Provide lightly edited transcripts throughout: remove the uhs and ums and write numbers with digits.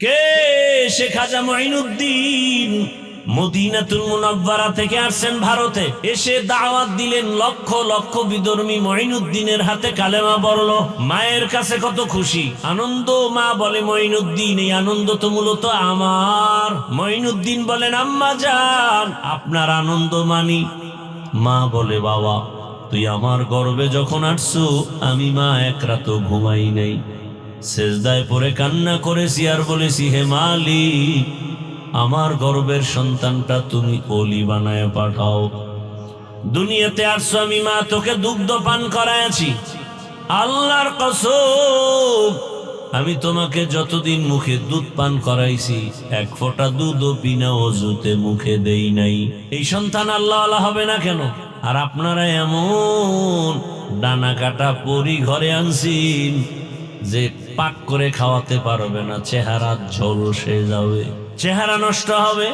কে? শেখ খাজা মঈনুদ্দিন মদিনাতুল মুনাওয়ারা থেকে আসছেন ভারতে, এসে দাওয়াত দিলেন। লক্ষ লক্ষ বিধর্মী মঈনুদ্দিনের হাতে কালেমা পড়ল। মায়ের কাছে কত খুশি, আনন্দ। মা বলে, মঈনুদ্দিন, এই আনন্দ তো মূলত আমার। মঈনুদ্দিন বলেন, আম্মা জান, আপনার আনন্দ মানি। মা বলে, বাবা, তুই আমার গর্ভে যখন আসছো, আমি মা এক রাতও ঘুমাই নাই, সেজদায় পড়ে কান্না করেছি আর বলেছি, হে মালিক, আমার গর্ভের সন্তানটা তুমি ওলি বানায় পাঠাও। দুনিয়াতে আসছো, আমি মা তোকে দুগ্ধ পান করাইছি। আল্লাহর কসম, আমি তোমাকে যতদিন মুখে দুধ পান করাইছি, এক ফোঁটা দুধও বিনা ওযুতে মুখে দেই নাই। এই সন্তান আল্লাহ আল্লাহ হবে না কেন? আর আপনারা এমন ডানা কাটা পরি ঘরে আনছেন যে পাক করে খাওয়াতে পারবে না, চেহারা ঝলসে যাবে, চেহারা নষ্ট হবে।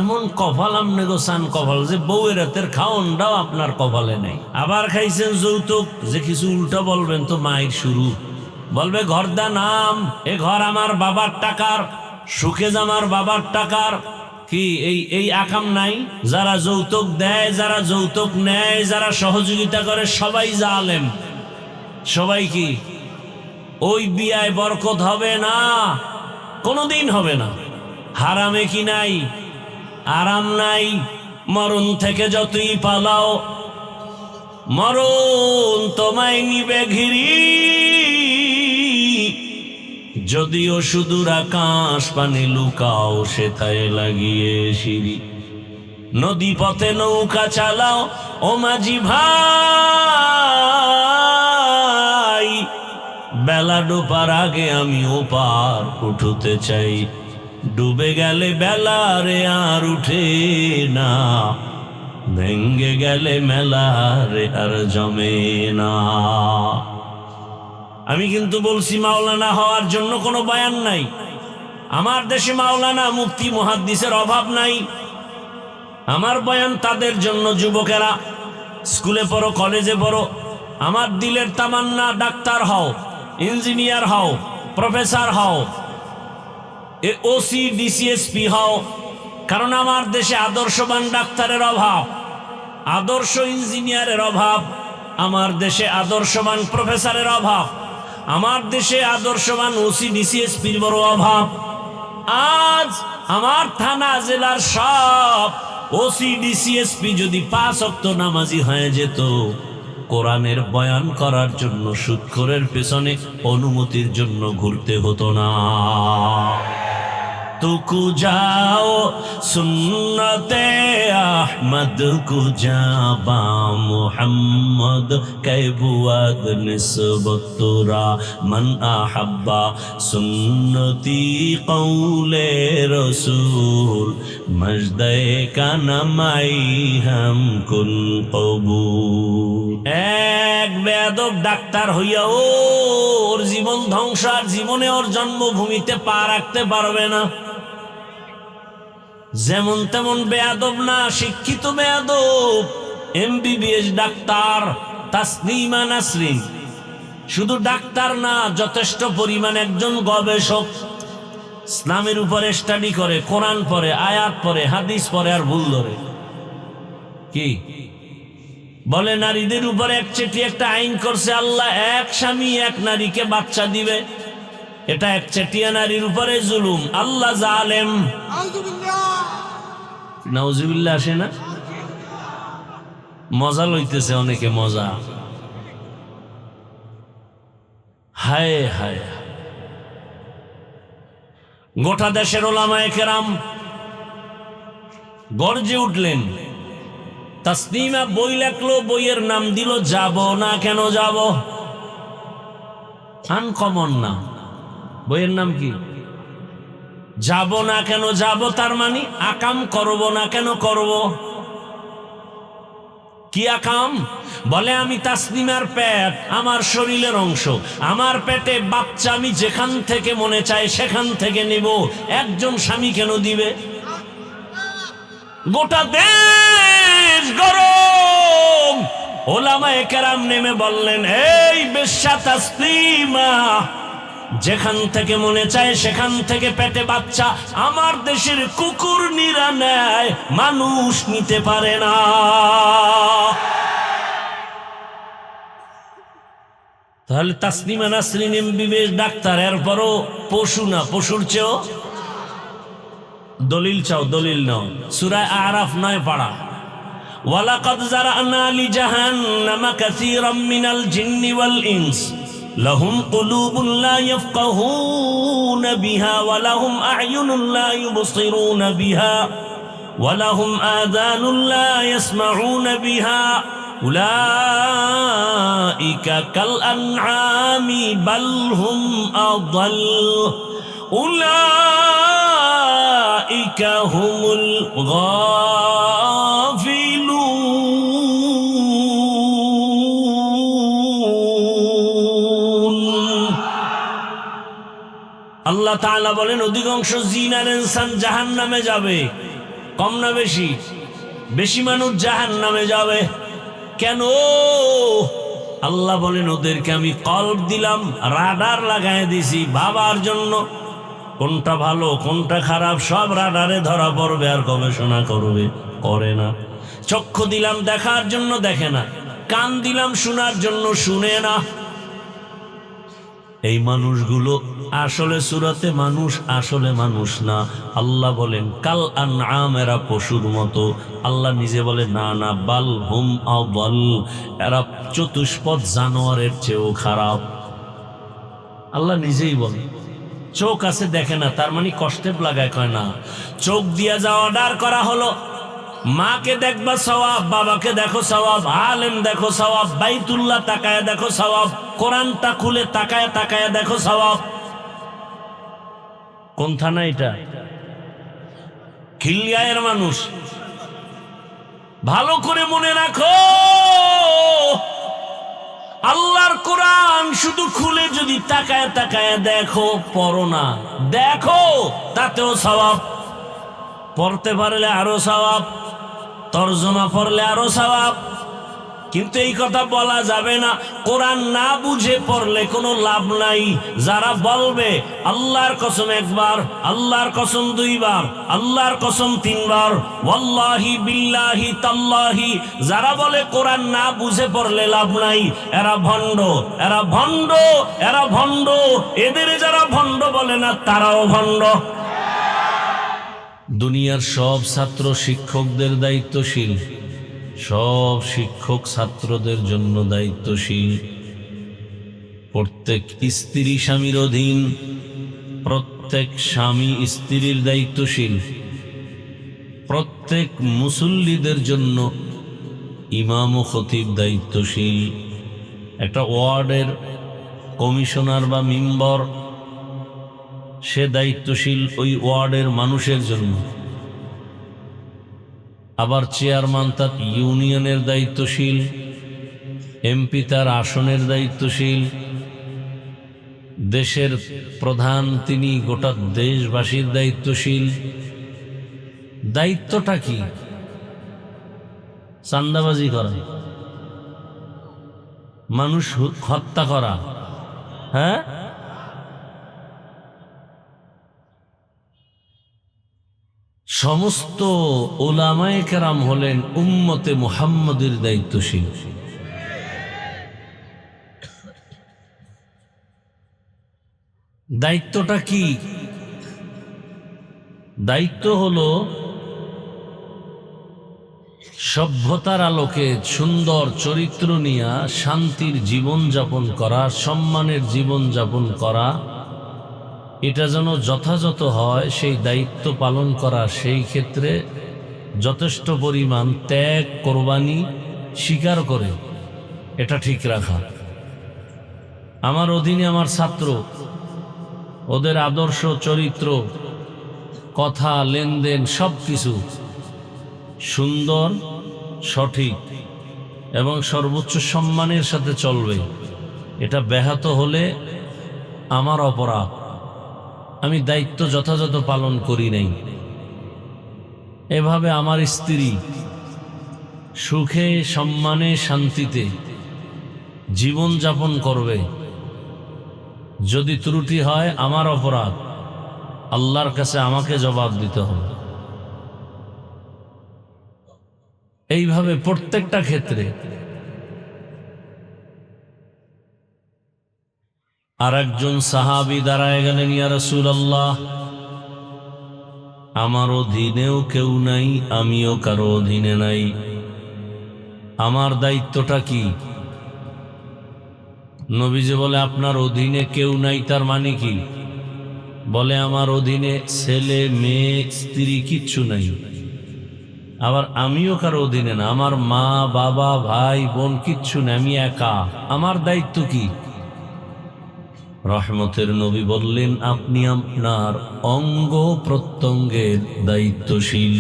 এমন কপাল আমনে গোসান কপাল যে বউয়ের হাতের খাওনটাও আপনার কপালে নেই। আবার খাইছেন যৌতুক, যে কিছু উল্টা বলবেন তো মায়ের শুরু বলবে, ঘরদা নাম, এ ঘর আমার বাবার টাকার, সুখেজ আমার বাবার টাকার। কি এই আকাম নাই? যারা যৌতুক দেয়, যারা যৌতুক নেয়, যারা সহযোগিতা করে, সবাই জালেম। সবাই কি? ওই বিয়ায় বরকত হবে না, কোনোদিন হবে না। হারামে কি নাই? আরাম নাই। মরণ থেকে যতই পালাও, মরণ তোমায় নিবে ঘিরি। যদিও সুদূর আকাশ পানে লুকাও, সেথায় লাগিয়ে সিঁড়ি। নদী পথে নৌকা চালাও, ও মাঝি ভাই, বেলা ডোবার আগে আমি ওপার উঠতে চাই। ডুবে গেলে বেলা রে আর উঠে না, ভেঙ্গে গেলে মেলা রে আর জমে না। আমি কিন্তু বলছি, মাওলানা হওয়ার জন্য কোনো বয়ান নাই। আমার দেশে মাওলানা, মুফতি, মুহাদ্দিসের অভাব নাই। আমার বয়ান তাদের জন্য, যুবকেরা স্কুলে পড়ো, কলেজে পড়ো। আমার দিলের তামান্না, ডাক্তার হও, ইঞ্জিনিয়ার হও, প্রফেসর হও, ওসি, ডিসিএসপি হও। কারণ আমার দেশে আদর্শবান ডাক্তারের অভাব, আদর্শ ইঞ্জিনিয়ারের অভাব, আমার দেশে আদর্শবান প্রফেসরের অভাব, আমার দেশে আদর্শবান ওসি, ডিসিএসপির বড় অভাব। আজ আমার থানা জেলার সব ওসি, ডিসিএসপি যদি 5 ওয়াক্ত নামাজি হয়ে যেত, কোরআনের বয়ান করার জন্য সুদখোরের পেছনে অনুমতির জন্য ঘুরতে হতো না। तुकु जाओ सुन्नते अहमद कुजाबा मुहम्मद कैबुअद निस्बतुरा मन अहब्बा सुन्नती कौले रसूल मजदे का नमाई हम कुन कबूल। एक बेअदब ডাক্তার হইয়া ওর জীবন ধ্বংস, আর জীবনে ওর জন্মভূমিতে পা রাখতে পারবে না। যেমন তেমন বেয়াদব না, শিক্ষিত বেয়াদব। এমবিবিএস ডাক্তার তাসনিমা নাসরিন শুধু ডাক্তার না, যথেষ্ট পরিমাণ একজন গবেষক। ইসলামের উপরে স্টাডি করে, কোরআন পড়ে, আয়াত পড়ে, হাদিস পড়ে, আর ভুল ধরে। কি বলে? নারীদের উপরে একচেটি একটা আইন করছে আল্লাহ, এক স্বামী এক নারীকে বাচ্চা দিবে। এটা একচেটিয়া নারীর উপরে জুলুম। আল্লাহ জালেম। নাউজুবিল্লাহ আসে না? মজা লইতেছে অনেকে, মজা। হায় হায়, গোটা দেশের ওলামায়ে কেরাম গর্জে উঠলেন। তাসনিমা বই লেখলো, বইয়ের নাম দিল যাব না কেন যাব। আনকমন নাম। বইয়ের নাম কি? যাব না কেন যাব। তার মানে আকাম করব না কেন করব। কি আকাম? বলে, আমি তাসনিমার পেট আমার শরীরের অংশ, আমার পেটে বাচ্চা আমি যেখান থেকে মনে চায় সেখান থেকে নিব। একজন স্বামী কেন দিবে? গোটা দেশ গরম। ওলামায়ে কেরাম নেমে বললেন, এই বেশ্যা তাসলিমা, যেখান থেকে মনে চায় সেখান থেকে পেটে বাচ্চা। আমার দেশের কুকুর নিরা নেয়, মানুষ নিতে পারে না। তাহলে তাসনিমা নাসরিন এমবিবিএস ডাক্তার, এরপরও পশু না, পশুর চেয়েও। দলিল চাও, দলিল নাও। সূরা আরাফ 9 পারা। ওয়ালাকাদ যারানা লিজাহান্নামা কাসীরাম মিনাল জিন্নি ওয়াল ইনস লাহুম কুলুবুন লা ইয়াফকাহুনা বিহা ওয়া লাহুম আ'য়ুনুন লা ইউবসিরুনা বিহা ওয়া লাহুম আযানুন লা ইয়াসমাউনা বিহা উলাইকা কাল আনআমি বাল হুম আযাল উলাইকা হুমুল আল্লাহ তাআলা বলেন অধিকাংশ জিন আর ইনসান জাহান্নামে যাবে। কম না বেশি? বেশি মানুষ জাহান্নামে যাবে। কেন? আল্লাহ বলেন ওদেরকে আমি কলব দিলাম, রাডার লাগায় দিছি ভাবার জন্য। কোনটা ভালো কোনটা খারাপ সব রাডারে ধরা পড়বে, আর গবেষণা করবে, করে না। চক্ষু দিলাম দেখার জন্য, দেখে না। কান দিলাম শোনার জন্য, শুনে না। এই মানুষগুলো আসলে সূরাতে মানুষ, আসলে মানুষ না। আল্লাহ বলেন কাল আনআম, এরা পশুর মতো। আল্লাহ নিজে বলে না না, বাল হুম আযাল, এরা চতুষ্পদ জানোয়ারের চেয়েও খারাপ। আল্লাহ নিজেই বলে। চোখ আছে দেখে না, তার মানে কষ্টে লাগায়, কয় না। চোখ দিয়া যা অর্ডার করা হলো, মাকে দেখবা সওয়াব, বাবাকে দেখো সওয়াব, আলেম দেখো সওয়াব, বাইতুল্লাহ তাকায় দেখো সওয়াব, কোরআনটা খুলে তাকায় তাকায় দেখো সওয়াব। কোন থানা এটা? খিলগাঁয়ের মানুষ। ভালো করে মনে রাখো, আল্লাহর কোরআন শুধু খুলে যদি তাকায় তাকায় দেখো, পড়ো না, দেখো, তাতেও সওয়াব। পড়তে পারলে আরো সওয়াব, তরজমা পড়লে আরো সওয়াব। কিন্তু এই কথা বলা যাবে না কোরআন না বুঝে পড়লে কোনো লাভ নাই। যারা বলবে আল্লাহর কসম একবার, আল্লাহর কসম দুইবার, আল্লাহর কসম তিনবার, ওয়াল্লাহি বিল্লাহি তাল্লাহি, যারা বলে কোরআন না বুঝে পড়লে লাভ নাই, এরা ভণ্ড, এরা ভণ্ড, এরা ভণ্ড। এদের যারা ভণ্ড বলে না তারাও ভণ্ড। দুনিয়ার সব ছাত্র শিক্ষকদের দায়িত্বশীল, সব শিক্ষক ছাত্রদের জন্য দায়িত্বশীল। প্রত্যেক স্ত্রী স্বামীর অধীন, প্রত্যেক স্বামী স্ত্রীর দায়িত্বশীল। প্রত্যেক মুসল্লিদের জন্য ইমাম ও খতিব দায়িত্বশীল। একটা ওয়ার্ডের কমিশনার বা মেম্বার, সে দায়িত্বশীল ওই ওয়ার্ডের মানুষের জন্য। আবার চেয়ারম্যান তার ইউনিয়নের দায়িত্বশীল, এমপি তার আসনের দায়িত্বশীল, দেশের প্রধান তিনি গোটা দেশবাসীর দায়িত্বশীল। দায়িত্বটা কি? চাঁদাবাজি করা, মানুষ হত্যা করা, হ্যাঁ? সমস্ত উলামায়ে কেরাম হলেন উম্মতে মুহাম্মদের দায়িত্বশীল। দায়িত্বটা কি? দায়িত্ব হলো সভ্যতার আলোকে সুন্দর চরিত্র নিয়ে শান্তির জীবন যাপন করা, সম্মানের জীবন যাপন করা। এটা যেন যথাযথ হয় সেই দায়িত্ব পালন করা, সেই ক্ষেত্রে যথেষ্ট পরিমাণ ত্যাগ কোরবানি স্বীকার করে এটা ঠিক রাখা। আমার অধীনে আমার ছাত্র, ওদের আদর্শ চরিত্র, কথা, লেনদেন সব কিছু সুন্দর, সঠিক এবং সর্বোচ্চ সম্মানের সাথে চলবে। এটা ব্যাহত হলে আমার অপরাধ, আমি দায়িত্ব যথাযথ পালন করি নাই। এভাবে আমার স্ত্রী সুখে সম্মানে শান্তিতে জীবন যাপন করবে, যদি ত্রুটি হয় আমার অপরাধ, আল্লাহর কাছে আমাকে জবাব দিতে হবে। এইভাবে প্রত্যেকটা ক্ষেত্রে। আর একজন সাহাবী দাঁড়ায় গেলেন, ইয়া রাসূলুল্লাহ, আমার অধীনেও কেউ নাই, আমিও কারো অধীনে নাই, আমার দায়িত্বটা কি? নবীজি বলে, আপনার অধীনে কেউ নাই তার মানে কি? বলে, আমার অধীনে ছেলে মেয়ে স্ত্রী কিচ্ছু নাই, আবার আমিও কারো অধীনে না, আমার মা বাবা ভাই বোন কিচ্ছু নেই, আমি একা, আমার দায়িত্ব কি? রহমতের নবী বললেন, আপনি আপনার অঙ্গ প্রত্যঙ্গের দায়িত্বশীল।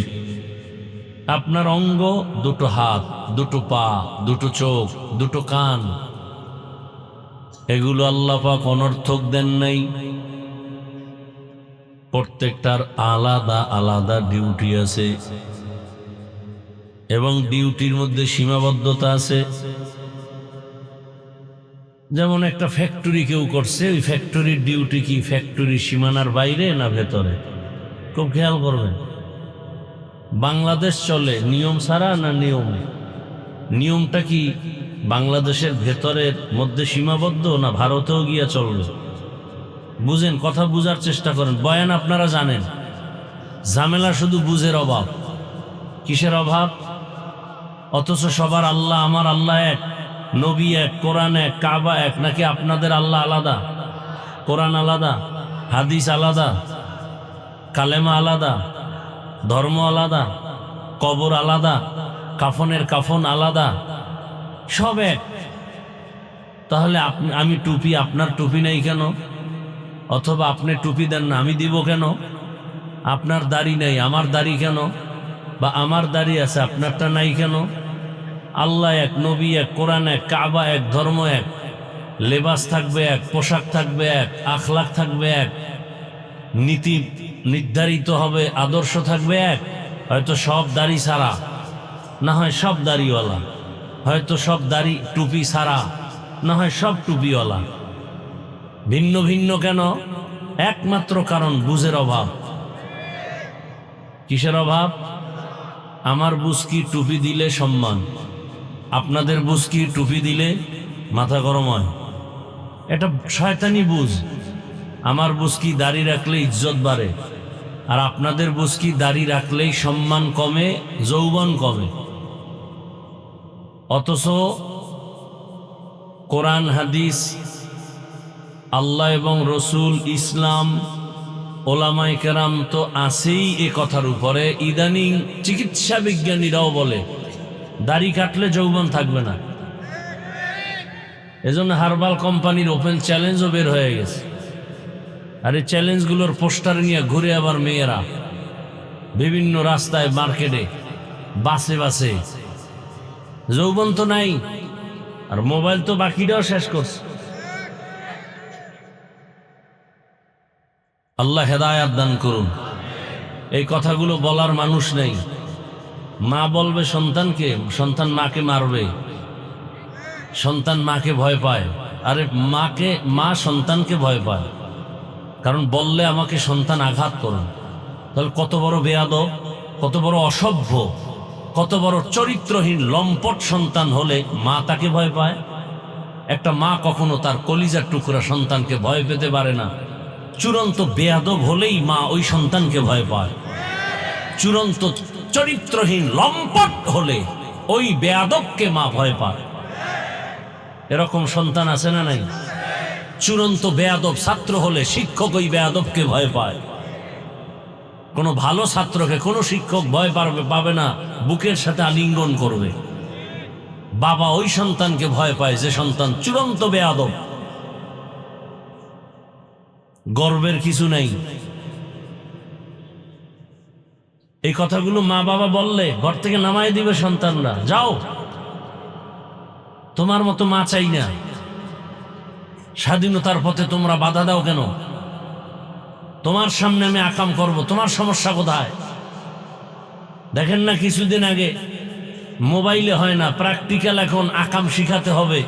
আপনার অঙ্গ, দুটো হাত, দুটো পা, দুটো চোখ, দুটো কান, এগুলো আল্লাহ পাক অনর্থক দেন নাই। প্রত্যেকটার আলাদা আলাদা ডিউটি আছে এবং ডিউটির মধ্যে সীমাবদ্ধতা আছে। যেমন একটা ফ্যাক্টরি কেউ করছে, ওই ফ্যাক্টরির ডিউটি কি ফ্যাক্টরির সীমানার বাইরে না ভেতরে? খুব খেয়াল করবেন। বাংলাদেশ চলে নিয়ম ছাড়া না নিয়মে? নিয়মটা কি বাংলাদেশের ভেতরের মধ্যে সীমাবদ্ধ না ভারতেও গিয়া চলবে? বুঝেন, কথা বুঝার চেষ্টা করেন। বয়ান আপনারা জানেন, ঝামেলা শুধু বুঝের অভাব। কিসের অভাব? অথচ সবার আল্লাহ, আমার আল্লাহ এক, নবী এক, কোরআন এক, কাবা এক, নাকি আপনাদের আল্লাহ আলাদা, কোরআন আলাদা, হাদিস আলাদা, কালেমা আলাদা, ধর্ম আলাদা, কবর আলাদা, কাফনের কাফন আলাদা, সব এক। তাহলে আমি টুপি, আপনার টুপি নেই কেন? অথবা আপনি টুপি দেন না, আমি দিব কেন? আপনার দাড়ি নেই, আমার দাড়ি কেন? বা আমার দাড়ি আছে, আপনারটা নাই কেন? আল্লাহ এক, নবী এক, কোরআন এক, কাবা এক, ধর্ম এক, লেবাস থাকবে এক, পোশাক থাকবে এক, আখলাক থাকবে এক, নীতি নির্ধারিত হবে, আদর্শ থাকবে এক। হয়তো সব দাড়ি ছাড়া, না হয় সব দাড়িওয়ালা, হয়তো সব দাড়ি টুপি ছাড়া, না হয় সব টুপিওয়ালা। ভিন্ন ভিন্ন কেন? একমাত্র কারণ বুঝের অভাব। কিসের অভাব? আমার বুঝ কি টুপি দিলে সম্মান, আপনাদের বুঝ কি টুপি দিলে মাথা গরম হয়? এটা শয়তানি বুঝ। আমার বুঝ কি দাড়ি রাখলে ইজ্জত বাড়ে, আর আপনাদের বুঝ কি দাড়ি রাখলেই সম্মান কমে, যৌবন কমে। অথচ কোরআন হাদিস, আল্লাহ এবং রসুল, ইসলাম, ওলামায়ে কেরাম তো আছেই এ কথার উপরে। ইদানিং চিকিৎসা বিজ্ঞানীরাও বলে দাড়ি কাটলে যৌবন থাকবে না। এজন্য হার্বাল কোম্পানির ওপেন চ্যালেঞ্জও বের হয়ে গেছে। আর এই চ্যালেঞ্জগুলোর পোস্টার নিয়ে ঘুরে আবার মেয়েরা বিভিন্ন রাস্তায়, মার্কেটে, বাসে বাসে। যৌবন তো নাই, আর মোবাইল তো বাকিটাও শেষ করছে। আল্লাহ হেদায়াত দান করুন। এই কথাগুলো বলার মানুষ নেই। মা বলবে সন্তানকে, সন্তান মাকে মারবে, সন্তান মাকে ভয় পায়। আরে মা সন্তানকে ভয় পায়, কারণ বললে আমাকে সন্তান আঘাত করবে। তাহলে কত বড় বেয়াদব, কত বড় অসভ্য, কত বড় চরিত্রহীন লম্পট সন্তান হলে মা তাকে ভয় পায়। একটা মা কখনো তার কলিজার টুকরা সন্তানকে ভয় পেতে পারে না। চূড়ান্ত বেয়াদব হলেই মা ওই সন্তানকে ভয় পায়। চূড়ান্ত চরিত্রহীন লম্পট হলে ওই বেয়াদবকে মা ভয় পায়। এরকম সন্তান আছে না নাই? চূড়ান্ত বেয়াদব ছাত্র হলে শিক্ষক ওই বেয়াদবকে ভয় পায়। কোনো ভালো ছাত্রকে কোনো শিক্ষক ভয় পাবে না, বুকের সাথে আলিঙ্গন করবে। বাবা ওই সন্তানকে ভয় পায় যে সন্তান চূড়ান্ত বেয়াদব। গর্বের কিছু নাই। এই কথাগুলো মা বাবা বললে ঘর থেকে নামাই দিবে সন্তানরা, যাও, তোমার মতো মা চাই না। স্বাধীনতার পথে তোমরা বাধা দাও কেন? তোমার সামনে আমি আকাম করব, তোমার সমস্যা কোথায়? দেখেন না, কিছুদিন আগে মোবাইলে হয় না, প্র্যাকটিক্যাল এখন আকাম শিখাতে হবে।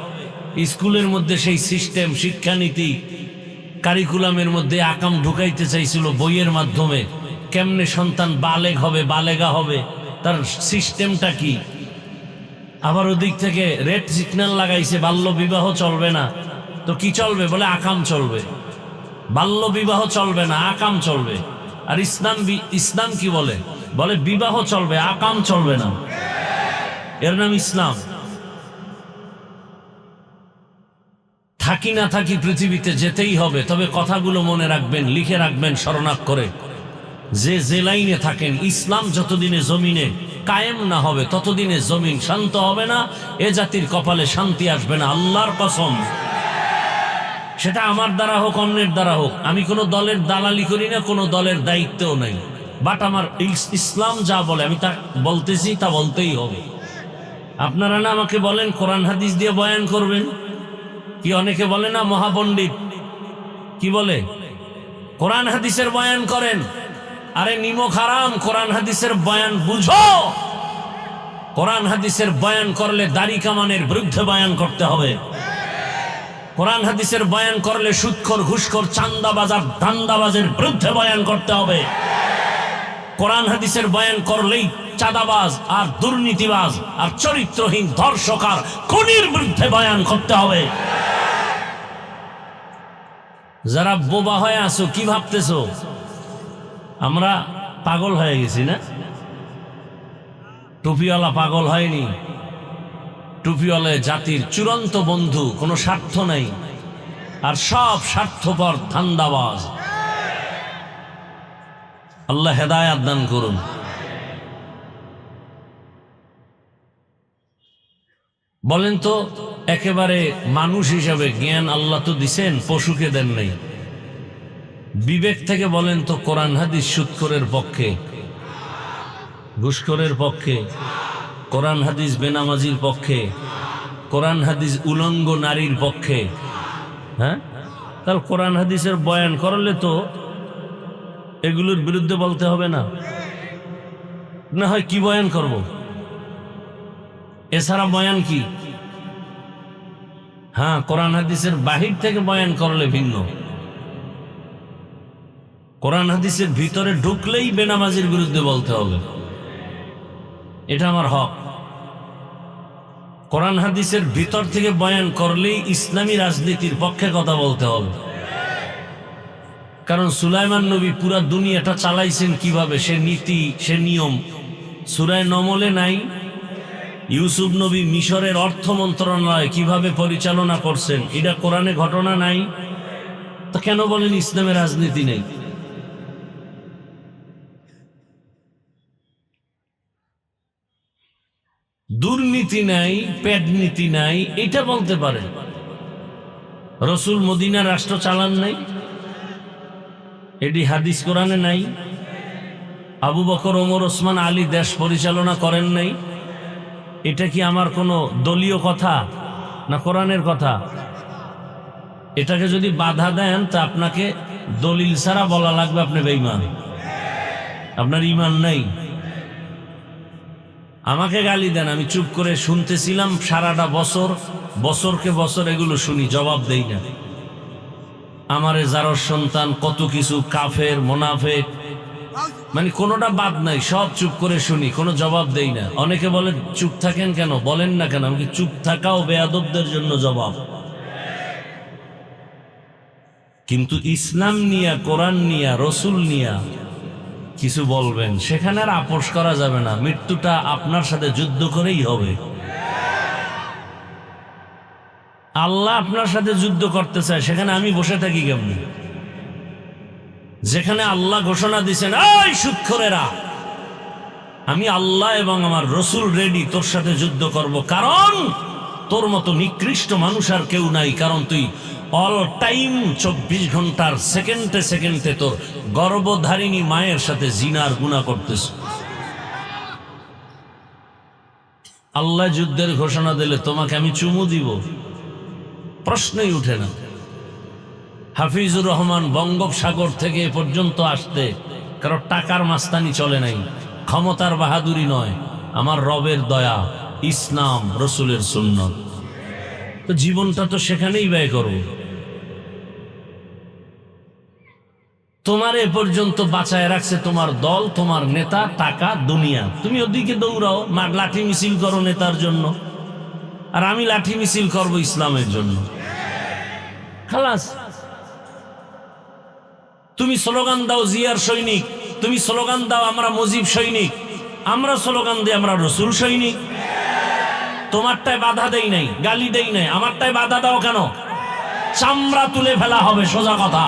স্কুলের মধ্যে সেই সিস্টেম, শিক্ষানীতি কারিকুলামের মধ্যে আকাম ঢুকাইতে চাইছিল বইয়ের মাধ্যমে, কেমনে সন্তান বালেগ হবে, বালেগা হবে, তার সিস্টেমটা কি। আবার ওদিক থেকে রেড সিগন্যাল লাগাইছে, বাল্য বিবাহ চলবে না। তো কি চলবে? বলে আকাম চলবে। বাল্য বিবাহ চলবে না, আকাম চলবে। আর ইসলাম কি বলে? বলে বিবাহ চলবে, আকাম চলবে না। এর নাম ইসলাম। থাকি না থাকি পৃথিবীতে যেতেই হবে, তবে কথাগুলো মনে রাখবেন, লিখে রাখবেন শরণাক্ষরে। যে লাইনে থাকেন, ইসলাম যতদিনে জমিনে কায়েম না হবে ততদিনে জমিন শান্ত হবে না, এ জাতির কপালে শান্তি আসবে না, আল্লাহর কসম। সেটা আমার দ্বারা হোক, অন্যের দ্বারা হোক। আমি কোনো দলের দালালি করি না, কোনো দলের দায়িত্বও নাই। বাট আমার ইসলাম যা বলে আমি তা বলতেছি, তা বলতেই হবে। আপনারা না আমাকে বলেন কোরআন হাদিস দিয়ে বয়ান করবেন, কি অনেকে বলে না মহাপণ্ডিত, কি বলে কোরআন হাদিসের বয়ান করেন। আরে নিমক হারাম, কোরআন হাদিসের বয়ান বুঝো। কোরআন হাদিসের বয়ান করলে দাড়ি কামানের বিরুদ্ধে বয়ান করতে হবে। কোরআন হাদিসের বয়ান করলে সুদখোর, ঘুষখোর, চান্দাবাজার, ধান্দাবাজের বিরুদ্ধে বয়ান করতে হবে। কোরআন হাদিসের বয়ান করলেই চাঁদাবাজ আর দুর্নীতিবাজ আর চরিত্রহীন ধর্ষক আর খুনির বিরুদ্ধে বয়ান করতে হবে। যারা বোবা হয়ে আছো, কি ভাবতেছো আমরা পাগল হয়ে গেছি? না, টুপিওয়ালা পাগল হয়নি। টুপিওয়ালা জাতির চূড়ান্ত বন্ধু, কোনো স্বার্থ নাই, আর সব স্বার্থপর ধান্দাবাজ। আল্লাহ হেদায়েত দান করুন। বলেন তো, একেবারে মানুষ হিসাবে জ্ঞান আল্লাহ তো দিছেন, পশুকে দেন নাই। বিবেক থেকে বলেন তো, কোরআন হাদিস সুদখোরের পক্ষে, ঘুষখোরের পক্ষে, কোরআন হাদিস বেনামাজির পক্ষে, কোরআন হাদিস উলঙ্গ নারীর পক্ষে। হ্যাঁ, তাহলে কোরআন হাদিসের বয়ান করলে তো এগুলোর বিরুদ্ধে বলতে হবে না? না হয় কি বয়ান করব? এছাড়া বয়ান কি? হ্যাঁ, কোরআন হাদিসের বাহির থেকে বয়ান করলে ভিন্ন। কোরআন হাদিসের ভিতরে ঢুকলেই বেনামাজির বিরুদ্ধে বলতে হবে, এটা আমার হক। কোরআন হাদিসের ভিতর থেকে বয়ান করলেই ইসলামী রাজনীতির পক্ষে কথা বলতে হবে। কারণ সুলাইমান নবী পুরা দুনিয়াটা চালাইছেন কিভাবে, সে নীতি, সে নিয়ম সূরা নমলে নাই? ইউসুফ নবী মিশরের অর্থ মন্ত্রণালয় কিভাবে পরিচালনা করছেন, এটা কোরআনে ঘটনা নাই? তো কেন বলেন ইসলামের রাজনীতি নেই? দুর্নীতি নাই, পেট নীতি নাই, এটা বলতে পারে। রসুল মদিনা রাষ্ট্র চালান নাই, এটি হাদিস কোরআনে নাই। আবু বকর, ওমর, ওসমান, আলী দেশ পরিচালনা করেন নাই। এটা কি আমার কোনো দলীয় কথা না কোরআনের কথা? এটাকে যদি বাধা দেন তা আপনাকে দলিল ছাড়া বলা লাগবে আপনি বেঈমান, আপনার ঈমান নাই। আমাকে গালি দেন, আমি চুপ করে শুনতেছিলাম সারাটা বছর, বছরকে বছর এগুলো শুনি, জবাব দেই না। আমারে জারর সন্তান, কত কিছু, কাফের, মুনাফিক, মানে কোনোটা বাদ নাই, সব চুপ করে শুনি, কোনো জবাব দেই না। অনেকে বলে চুপ থাকেন কেন, বলেন না কেন? আমি চুপ থাকাও বেয়াদবদের জন্য জবাব। কিন্তু ইসলাম নিয়া, কোরআন নিয়া, রসুল নিয়া কিছু বলবেন, সেখানে আর আপোষ করা যাবে না। মৃত্যুটা আপনার সাথে যুদ্ধ করেই হবে। আল্লাহ আপনার সাথে যুদ্ধ করতে চায়, সেখানে আমি বসে থাকি কেমনি? যেখানে আল্লাহ ঘোষণা দিয়েছেন, এই সুদখোরেরা, আমি আল্লাহ এবং আমার রসুল রেডি তোর সাথে যুদ্ধ করব, কারণ তোর মতো নিকৃষ্ট মানুষ আর কেউ নাই। কারণ তুই অল টাইম 24 ঘন্টার সেকেন্ডে সেকেন্ডে তোর গর্ভধারিণী মায়ের সাথে জিনার গুনাহ করতেছ। আল্লাহ যুদ্ধের ঘোষণা দিলে তোমাকে আমি চুমু দিব? প্রশ্নই উঠে না। হাফিজুর রহমান বঙ্গোপসাগর থেকে এ পর্যন্ত আসতে কারো টাকার মাস্তানি চলে নাই, ক্ষমতার বাহাদুরি নয়, আমার রবের দয়া, ইসলাম, রসুলের সুন্নত। তো জীবনটা তো সেখানেই ব্যয় করব। তোমার এ পর্যন্ত বাঁচায় রাখছে তোমার দল, তোমার নেতা, টাকা, দুনিয়া। তুমি ওদিকে দৌড়াও, লাঠি মিছিল করো নেতার জন্য, আর আমি লাঠি মিছিল করব ইসলামের জন্য। খালাস। তুমি স্লোগান দাও জিয়ার সৈনিক, তুমি স্লোগান দাও আমরা মুজিব সৈনিক, আমরা স্লোগান দিই আমরা রসুল সৈনিক। তোমারটায় বাধা দেই নাই, গালি দেই নাই, আমারটায় বাধা দাও কেন? চামড়া তুলে ফেলা হবে, সোজা কথা।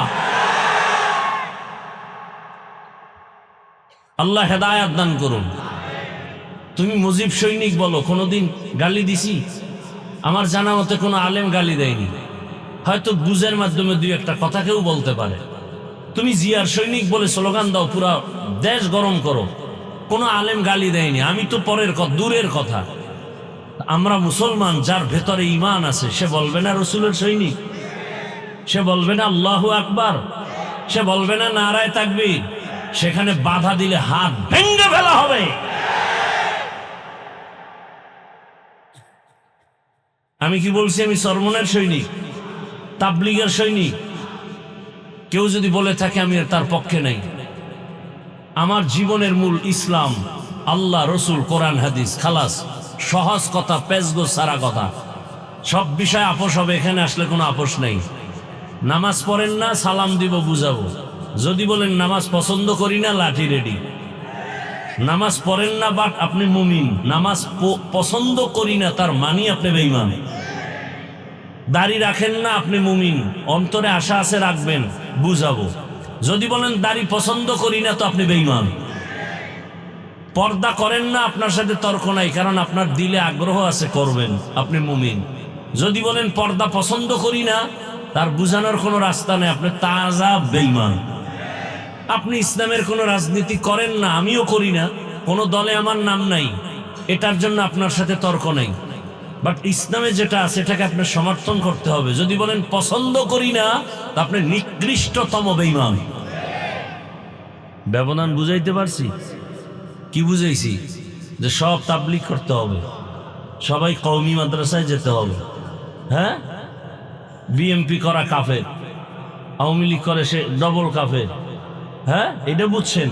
আল্লাহ হেদায়াত দান করুন। তুমি মুজিব সৈনিক বলো, কোনোদিন গালি দিছি? আমার জানা মতে কোনো আলেম গালি দেয়নি, হয়তো বুঝের মাধ্যমে দুই একটা কথা কেউ বলতে পারে। তুমি জিয়ার সৈনিক বলে স্লোগান দাও, পুরা দেশ গরম করো, কোনো আলেম গালি দেয়নি। আমি তো পরের কথা, দূরের কথা। আমরা মুসলমান, যার ভেতরে ঈমান আছে সে বলবে না রসুলের সৈনিক? সে বলবে না আল্লাহু আকবার? সে বলবে না নারায়ে তাকবীর? সেখানে বাধা দিলে হাত ভেঙে ফেলা হবে। আমি কি বলছি আমি সরমনের সৈনিক, তাবলীগের সৈনিক? কেউ যদি বলে থাকে আমি তার পক্ষে নাই। আমার জীবনের মূল ইসলাম, আল্লাহ, রসুল, কোরআন, হাদিস। খালাস। সহজ কথা, পেজগো সারা কথা। সব বিষয় আপোষ হবে, এখানে আসলে কোনো আপোষ নেই। নামাজ পড়েন না, সালাম দিব, বুঝাবো। যদি বলেন নামাজ পছন্দ করি না, লাঠি রেডি। নামাজ পড়েন না বাট আপনি মুমিন, নামাজ পছন্দ করি না তার মানি আপনি বেঈমান। দাড়ি রাখেন না, আপনি মুমিন, অন্তরে আশা আছে রাখবেন, বুঝাবো। যদি বলেন দাড়ি পছন্দ করি না, তো আপনি বেঈমান। পর্দা করেন না, আপনার সাথে তর্ক নাই, কারণ আপনার দিলে আগ্রহ আছে, করবেন, আপনি মুমিন। যদি বলেন পর্দা পছন্দ করি না, তার বুঝানোর কোনো রাস্তা নেই, আপনি তাজা বেঈমান। আপনি ইসলামের কোনো রাজনীতি করেন না, আমিও করি না, কোনো দলে আমার নাম নাই, এটার জন্য আপনার সাথে তর্ক নেই। বাট ইসলামে যেটা আছে এটাকে আপনার সমর্থন করতে হবে। যদি বলেন পছন্দ করি না, তা আপনি নিকৃষ্টতম বেঈমান। ব্যবধান বুঝাইতে পারছি? কি বুঝাইছি? যে সব তাবলীগ করতে হবে, সবাই কওমি মাদ্রাসায় যেতে হবে। হ্যাঁ, বিএমপি করা কাফের, আওয়ামী লীগ করে সে ডবল কাফের। হ্যাঁ, এটা বুঝছেন?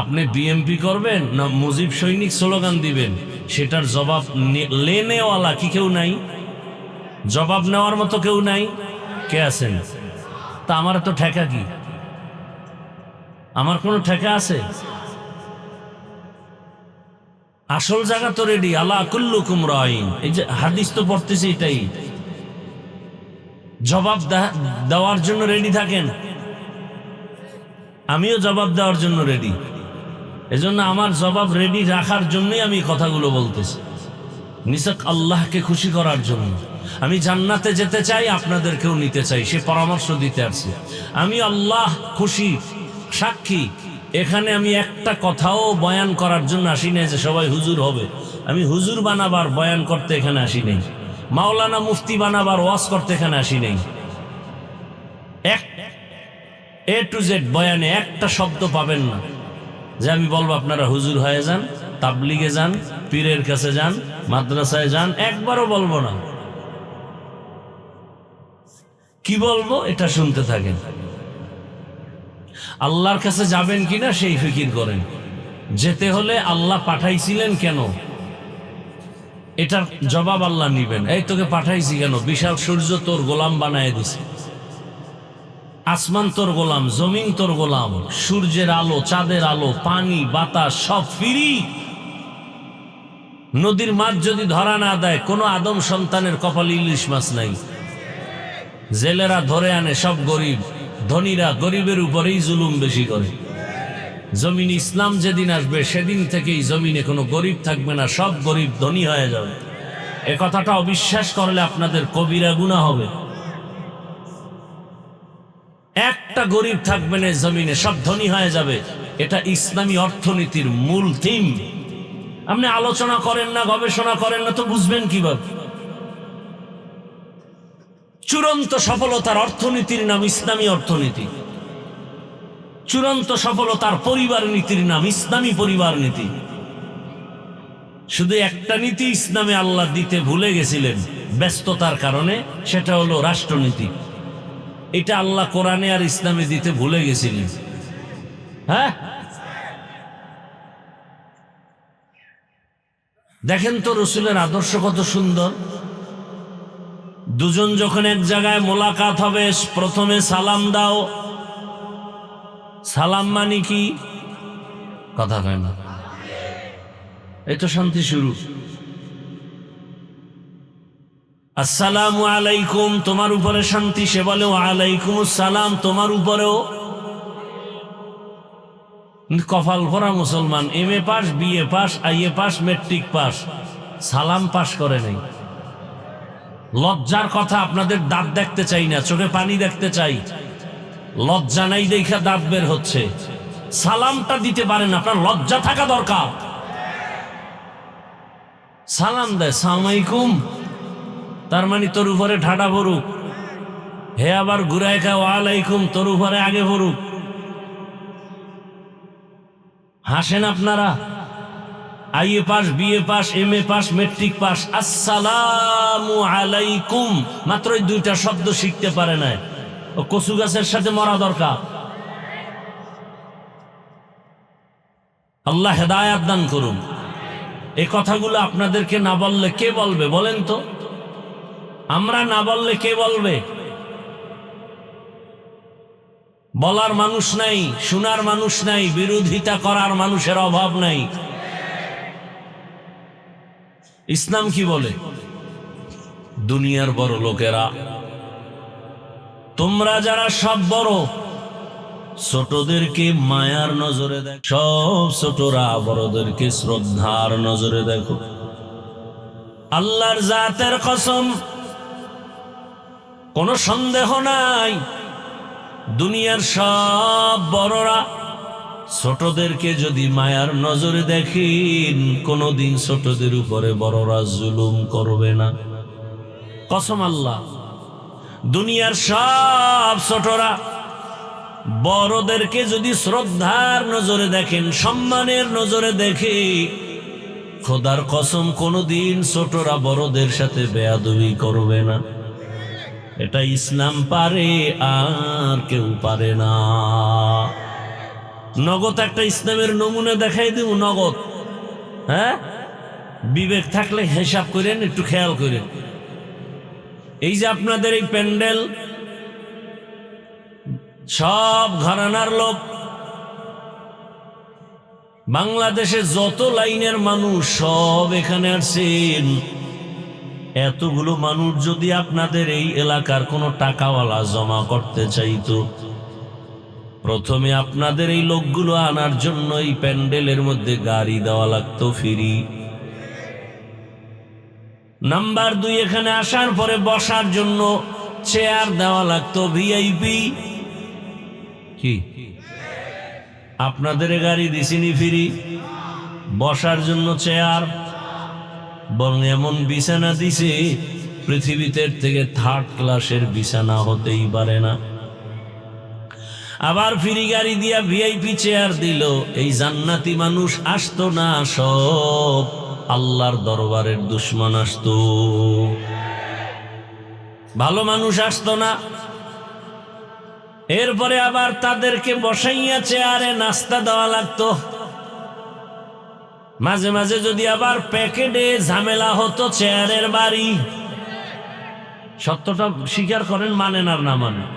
আপনি বিএমপি করবেন না মুজিব সৈনিক স্লোগান দিবেন, সেটার জবাব লেনেওয়ালা কি কেউ নাই? জবাব নেওয়ার মতো কেউ নাই? কে আছেন? তা আমার তো ঠেকা কি? আমার কোনো ঠেকা আছে? আসল জায়গা তো রেডি। আলা কুল্লুকুম রাইন, এই যে হাদিস তো পড়তেছি, এটাই। জবাব দেওয়ার জন্য রেডি থাকেন, আমিও জবাব দেওয়ার জন্য রেডি। এজন্য আমার জবাব রেডি রাখার জন্যই আমি কথাগুলো বলতেছি, নিছক আল্লাহকে খুশি করার জন্য। আমি জান্নাতে যেতে চাই, আপনাদেরকেও নিতে চাই, সে পরামর্শ দিতে আসছি। আমি আল্লাহ খুশি সাক্ষী, এখানে আমি একটা কথাও বয়ান করার জন্য আসি নাই যে সবাই হুজুর হবে। আমি হুজুর বানাবার বয়ান করতে এখানে আসি নাই, মাওলানা মুফতি বানাবার ওয়াজ করতে এখানে আসি নাই। এ টু জেড বয়ানে একটা শব্দ পাবেন না যে আমি বলবো আপনারা হুজুর হয়ে যান, তাবলীগে যান, পীরের কাছে যান, মাদ্রাসায় যান, একবারও বলবো না। কি বলবো এটা শুনতে থাকেন। আল্লাহর কাছে যাবেন কিনা সেই ফিকির করেন। যেতে হলে আল্লাহ পাঠাইছিলেন কেন, এটার জবাব আল্লাহ নিবেন। এই তোকে পাঠাইছি কেন? বিশাল সূর্য তোর গোলাম বানায় দিছে, আসমান তোর গোলাম, জমিন তোর গোলাম, সূর্যের আলো, চাঁদের আলো, পানি, বাতাস সব ফ্রি। নদীর মাছ যদি ধরা না দেয়, কোনো আদম সন্তানের কপালে ইলিশ মাছ নাই। জেলেরা ধরে আনে সব গরিব, ধনীরা গরিবের উপরেই জুলুম বেশি করে। জমিন ইসলাম যেদিন আসবে সেদিন থেকেই জমিনে কোনো গরিব থাকবে না, সব গরিব ধনী হয়ে যাবে। এ কথাটা অবিশ্বাস করলে আপনাদের কবিরা গুনাহ হবে। একটা গরিব থাকবে না জমিনে, সব ধনী হয়ে যাবে। এটা ইসলামী অর্থনীতির মূল থিম। আপনি আলোচনা করেন না, গবেষণা করেন না, তো বুঝবেন কিভাবে? চূড়ান্ত সফলতার অর্থনীতির নাম ইসলামী অর্থনীতি। চূড়ান্ত সফলতার পরিবার নীতির নাম ইসলামী পরিবার নীতি। শুধু একটা নীতি ইসলামে আল্লাহ দিতে ভুলে গেছিলেন ব্যস্ততার কারণে, সেটা হলো রাষ্ট্রনীতি। এটা আল্লাহ কোরআনে আর ইসলামে দিতে ভুলে গেছিলেন। হ্যাঁ, দেখেন তো রসুলের আদর্শ কত সুন্দর। দুজন যখন এক জায়গায় মোলাকাত হবে, প্রথমে সালাম দাও। সালাম মানে কি? কথা কয় না, এই তো শান্তি শুরু। আসসালামু আলাইকুম, তোমার উপরে শান্তি। সে বলে ওয়ালাইকুম আসসালাম, তোমার উপরেও। কপাল ভরা মুসলমান, MA pass, BA pass, IA pass, matric pass, সালাম পাস করে নাই। লজ্জার কথা, আপনাদের দাঁত দেখতে চাই না, চোখে পানি দেখতে চাই। লজ্জা নাই দেখা দাঁত বের হচ্ছে। সালামটা দিতে পারেন, আপনার লজ্জা থাকা দরকার। সালাম দেয় সালাম আলাইকুম, তার মানে তোর উপরে ঠাডা ভরুক। হে আবার ঘুরায় খা ওয়ালাইকুম, তোর উপরে আগে ভরুক। হাসেন আপনারা। IA pass, BA pass, MA pass, matric pass, আসসালামু আলাইকুম, মাত্র এই দুইটা শব্দ শিখতে পারে না। ও কচু গাছের সাথে মরা দরকার। আল্লাহ হেদায়াত দান করুন। এই কথাগুলো আপনাদেরকে না বললে কে বলবে বলেন তো? আমরা না বললে কে বলবে? বলার মানুষ নাই, শোনার মানুষ নাই, বিরোধিতা করার মানুষের অভাব নাই। ইসলাম কি বলে? দুনিয়ার বড় লোকেরা, তোমরা যারা সব বড়, ছোটদেরকে মায়ার নজরে দেখো। সব ছোটরা বড়দেরকে শ্রদ্ধার নজরে দেখো। আল্লাহর জাতের কসম, কোনো সন্দেহ নাই, দুনিয়ার সব বড়রা ছোটদেরকে যদি মায়ার নজরে দেখেন, কোনদিন ছোটদের উপরে বড়রা জুলুম করবে না। কসম আল্লাহ। দুনিয়ার সব ছোটরা বড়দেরকে যদি শ্রদ্ধার নজরে দেখেন, সম্মানের নজরে দেখে, খোদার কসম কোনদিন ছোটরা বড়দের সাথে বেয়াদবি করবে না। এটা ইসলাম পারে, আর কেউ পারে না। নগদ একটা ইসলামের নমুনা দেখাই দিব, নগদ। হ্যাঁ, বিবেক থাকলে হিসাব করেন, একটু খেয়াল করেন। এই যে আপনাদের এই প্যান্ডেল, সব ঘরানার লোক, বাংলাদেশে যত লাইনের মানুষ সব এখানে আসছেন। এতগুলো মানুষ যদি আপনাদের এই এলাকার কোনো টাকাওয়ালা জমা করতে চাইতো, প্রথমে আপনাদের এই লোকগুলো আনার জন্য এই প্যান্ডেলের মধ্যে গাড়ি দেওয়া লাগতো ফ্রি। নাম্বার 2, এখানে আসার পরে বসার জন্য চেয়ার দেওয়া লাগতো VIP। কি আপনাদের গাড়ি দিছিনি ফ্রি? বসার জন্য চেয়ার, বরং এমন বিছানা দিছে পৃথিবীতে থেকে 3rd ক্লাসের বিছানা হতেই পারে না। আবার ফ্রি গাড়ি দিয়া VIP চেয়ার দিল। এই জান্নাতি মানুষ আসতো না, সব আল্লাহর দরবারের দুশমন আসতো, ভালো মানুষ আসতো না। এরপরে আবার তাদেরকে বসাইয়া চেয়ারে নাস্তা দেওয়া লাগতো। মাঝে মাঝে যদি আবার প্যাকেটে ঝামেলা হতো, চেয়ারের বাড়ি। সত্যটা স্বীকার করেন, মানেন আর না মানেন,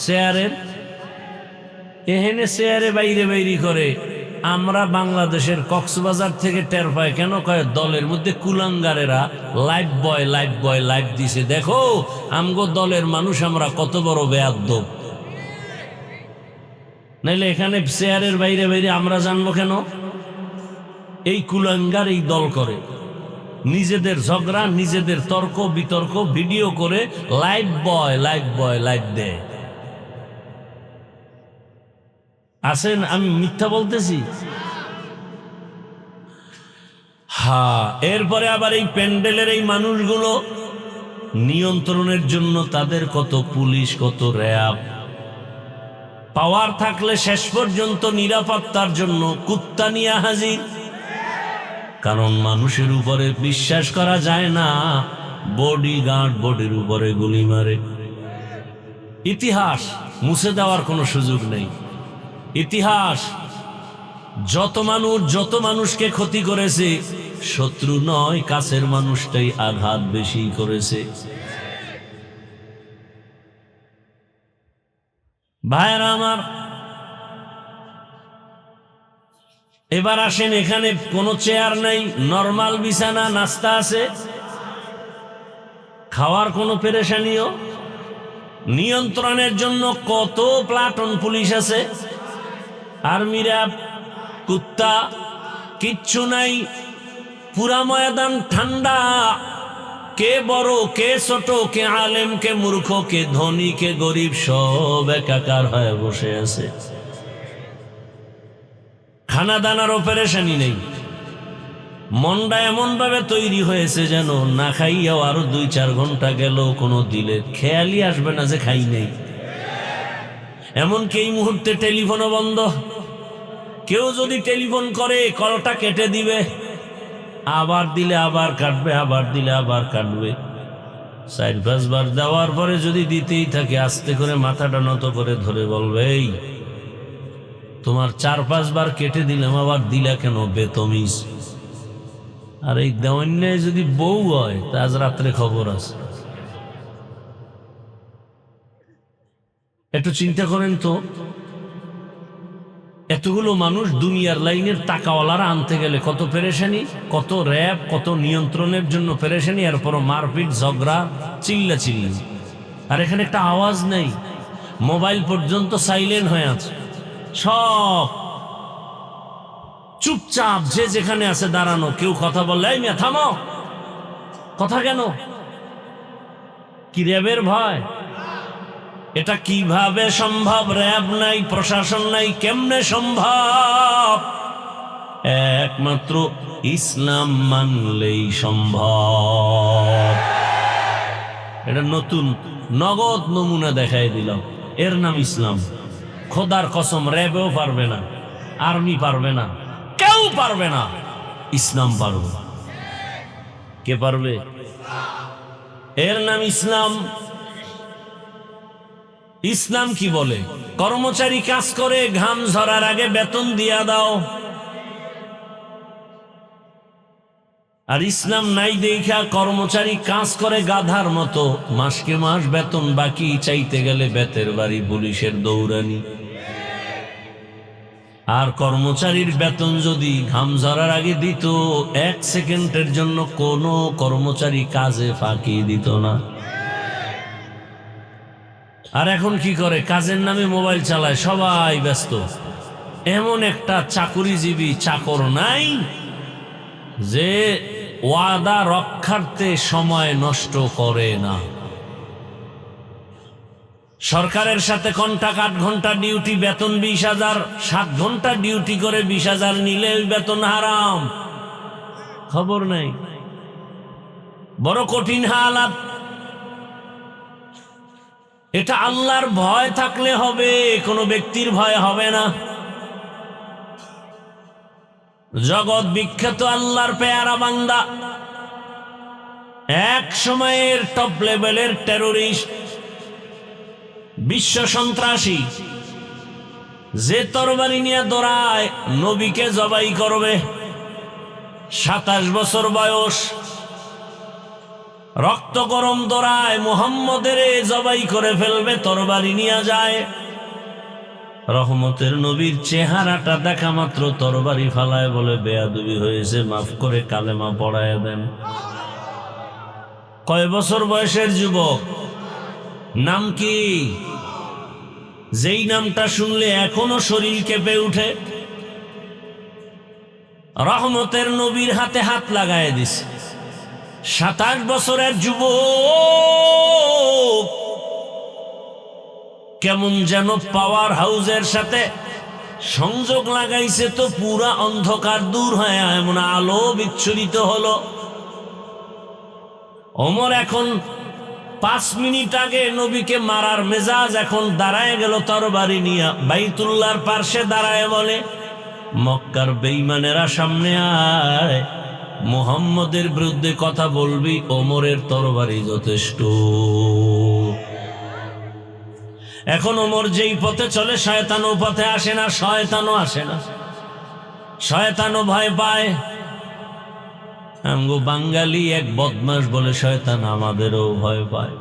চেয়ারের এহেনে চেয়ারে বাইরে বাইরে করে। আমরা বাংলাদেশের কক্সবাজার থেকে টের পাই, কেন কয় দলের মধ্যে কুলাঙ্গারেরা লাইফ বয় লাইফ দিছে। দেখো আমগো দলের মানুষ আমরা কত বড় বেয়াদ্দব। নাইলে এখানে চেয়ারের বাইরে বাইরে আমরা জানবো কেন? এই কুলাঙ্গার এই দল করে, নিজেদের ঝগড়া, নিজেদের তর্ক বিতর্ক ভিডিও করে লাইফ বয় লাইফ দেয়। আছেন, আমি মিথ্যা বলতেছি? হ্যাঁ। এরপরে আবার এই প্যান্ডেলের এই মানুষগুলো নিয়ন্ত্রণের জন্য তাদের কত পুলিশ, কত র্যাব, পাওয়ার থাকলে শেষ পর্যন্ত নিরাপত্তার জন্য কুত্তা নিয়ে হাজির। কারণ মানুষের উপরে বিশ্বাস করা যায় না, বডিগার্ড বডির উপরে গুলি মারে। ইতিহাস মুছে দেওয়ার কোনো সুযোগ নেই। ইতিহাস যত মানুষকে ক্ষতি করেছে, শত্রু নয় কাছের মানুষটাই আঘাত বেশি করেছে। ভাইরা আমার, এবার আসেন, এখানে কোনো চেয়ার নাই, নরমাল বিছানা, নাস্তা আছে, খাওয়ার কোনো পেরেশানিও, নিয়ন্ত্রণের জন্য কত প্লাটুন পুলিশ আছে, আর্মিরা, কুত্তা, কিচ্ছু নাই। পুরা ময়দান ঠান্ডা, কে বড় কে ছোট, কে আলেম কে মূর্খ, কে ধনী কে গরিব, সব একাকার হয়ে বসে আছে। খানা দানারও পেরেশানি নেই। মনটা এমন ভাবে তৈরি হয়েছে যেন না খাইয়াও আরো 2-4 ঘন্টা গেল কোনো দিলে খেয়ালই আসবে না যে খাই নেই। এমনকি এই মুহূর্তে টেলিফোনও বন্ধ। কেউ যদি টেলিফোন করে কলটা কেটে দিবে, আবার দিলে আবার কাটবে, আবার দিলে আবার কাটবে। 4-5 বার দেওয়ার পরে যদি দিতেই থাকে, আস্তে করে মাথাটা নত করে ধরে বলবে, এই তোমার 4-5 বার কেটে দিলাম, আবার দিলা কেন বেতমিজ? আর এই দেওয়ান্যায় যদি বউ হয়, তা আজ রাত্রে খবর আছে। একটু চিন্তা করেন তো, এতগুলো মানুষ দুনিয়ার লাইনের টাকাওয়ালারা আনতে গেলে কত পেরেশানি, কত র্যাব, কত নিয়ন্ত্রণের জন্য পেরেশানি, এরপরও মারপিট, ঝগড়া, চিল্লাচিল্লি। আর এখানে একটা আওয়াজ নেই, মোবাইল পর্যন্ত সাইলেন্ট হয়ে আছে, সব চুপচাপ, যে যেখানে আছে দাঁড়ানো। কেউ কথা বললে, এই মিয়া থামো, কথা কেন? কি র্যাবের ভয়? এটা কিভাবে সম্ভব? র্যাব নাই, প্রশাসন নাই, কেমনে সম্ভব? একমাত্র ইসলাম মানলেই সম্ভব। এটা নতুন নগদ নমুনা দেখাই দিলাম, এর নাম ইসলাম। খোদার কসম, র্যাবেও পারবে না, আর্মি পারবে না, কেউ পারবে না, ইসলাম পারবে। কে পারবে? এর নাম ইসলাম। ইসলাম কি বলে? কর্মচারী কাজ করে, ঘাম ঝরার আগে বেতন দিয়া দাও। আর ইসলাম নাই দেখা কর্মচারী কাজ করে গাধার মতো, মাসকে মাস বেতন বাকি, চাইতে গেলে বেতের বাড়ি, পুলিশের দৌড়ানি। আর কর্মচারীর বেতন যদি ঘাম ঝরার আগে দিত, 1 সেকেন্ডের জন্য কোনো কর্মচারী কাজে ফাঁকি দিত না। আর এখন কি করে? কাজের নামে মোবাইল চালায়, সবাই ব্যস্ত। এমন একটা চাকুরিজীবী চাকর নাই যে ওয়াদা রক্ষার্থে সময় নষ্ট করে না। সরকারের সাথে কন্ট্রাক্ট 8 ঘন্টা ডিউটি, বেতন 20,000, 7 ঘন্টা ডিউটি করে 20,000 নিলে বেতন হারাম, খবর নেই। বড় কঠিন হালাত। এটা আল্লাহর ভয় থাকলে হবে, কোনো ব্যক্তির ভয় হবে না। জগৎ বিখ্যাত আল্লাহর পেয়ারা বান্দা, এক সময়ের টপ লেভেলের টেরোরিস্ট, বিশ্ব সন্ত্রাসী, যে তরবারি নিয়ে দৌড়ায় নবীকে জবাই করবে। 27 বছর বয়স, রক্ত গরম দৌড়ায়, মুহাম্মদের জবাই করে ফেলবে, তরবারি নিয়ে যায়। রহমতের নবীর চেহারাটা দেখা মাত্র তরবারি ফালায়, বলে বেয়াদবি হয়েছে, মাফ করে কালেমা পড়ায় দেন। কয় বছর বয়সের যুবক, নাম কি? যেই নামটা শুনলে এখনো শরীর কেঁপে উঠে। রহমতের নবীর হাতে হাত লাগায় দিছে। 27 বছরের যুবক কেমন যেন পাওয়ার হাউসের সাথে সংযোগ লাগাইছে, তো পুরা অন্ধকার দূর হয়ে এমন আলো বিচ্ছুরিত হলো। ওমর এখন 5 মিনিট আগে নবীকে মারার মেজাজ, এখন দাঁড়ায় গেল তরবারি নিয়ে, বাইতুল্লাহর পার্শ্বে দাঁড়ায় বলে, মক্কার বেঈমানেরা সামনে আয়, মুহাম্মদের বিরুদ্ধে কথা বলবি, ওমরের তরবারি যথেষ্ট। এখন ওমর যেই পথে চলে শয়তানও পথে আসে না, শয়তানও আসে না, শয়তানও ভয় পায়। আমগো বাঙালি এক বদমাস বলে শয়তান আমাদেরও ভয় পায়।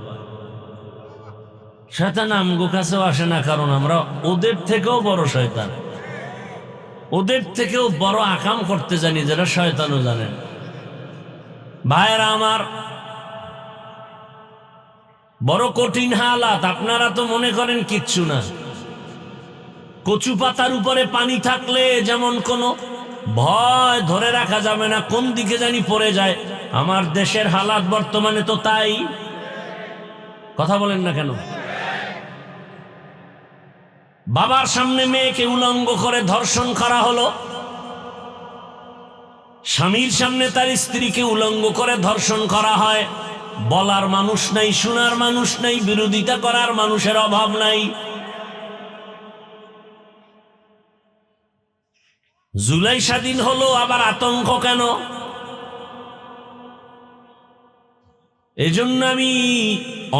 শয়তান আমগো কাছেও আসে না, কারণ আমরা ওদের থেকেও বড় শয়তান, ওদের থেকেও বড় আকাম করতে জানি, যারা শয়তানও জানেন। ভাইরা আমার, বড় কঠিন হালাত। আপনারা তো মনে করেন কিচ্ছু না। কচু পাতার উপরে পানি থাকলে যেমন কোনো ভয় ধরে রাখা যাবে না, কোন দিকে জানি পড়ে যায়। আমার দেশের হালাত বর্তমানে তো তাই। কথা বলেন না কেন? বাবার সামনে মেয়েকে উলঙ্গ করে ধর্ষণ করা হলো, স্বামীর সামনে তার স্ত্রীকে উলঙ্গ করে ধর্ষণ করা হয়। বলার মানুষ নাই, শোনার মানুষ নাই, বিরোধিতা করার মানুষের অভাব নাই। জুলাই স্বাধীন হলো, আবার আতঙ্ক কেন? এজন্য আমি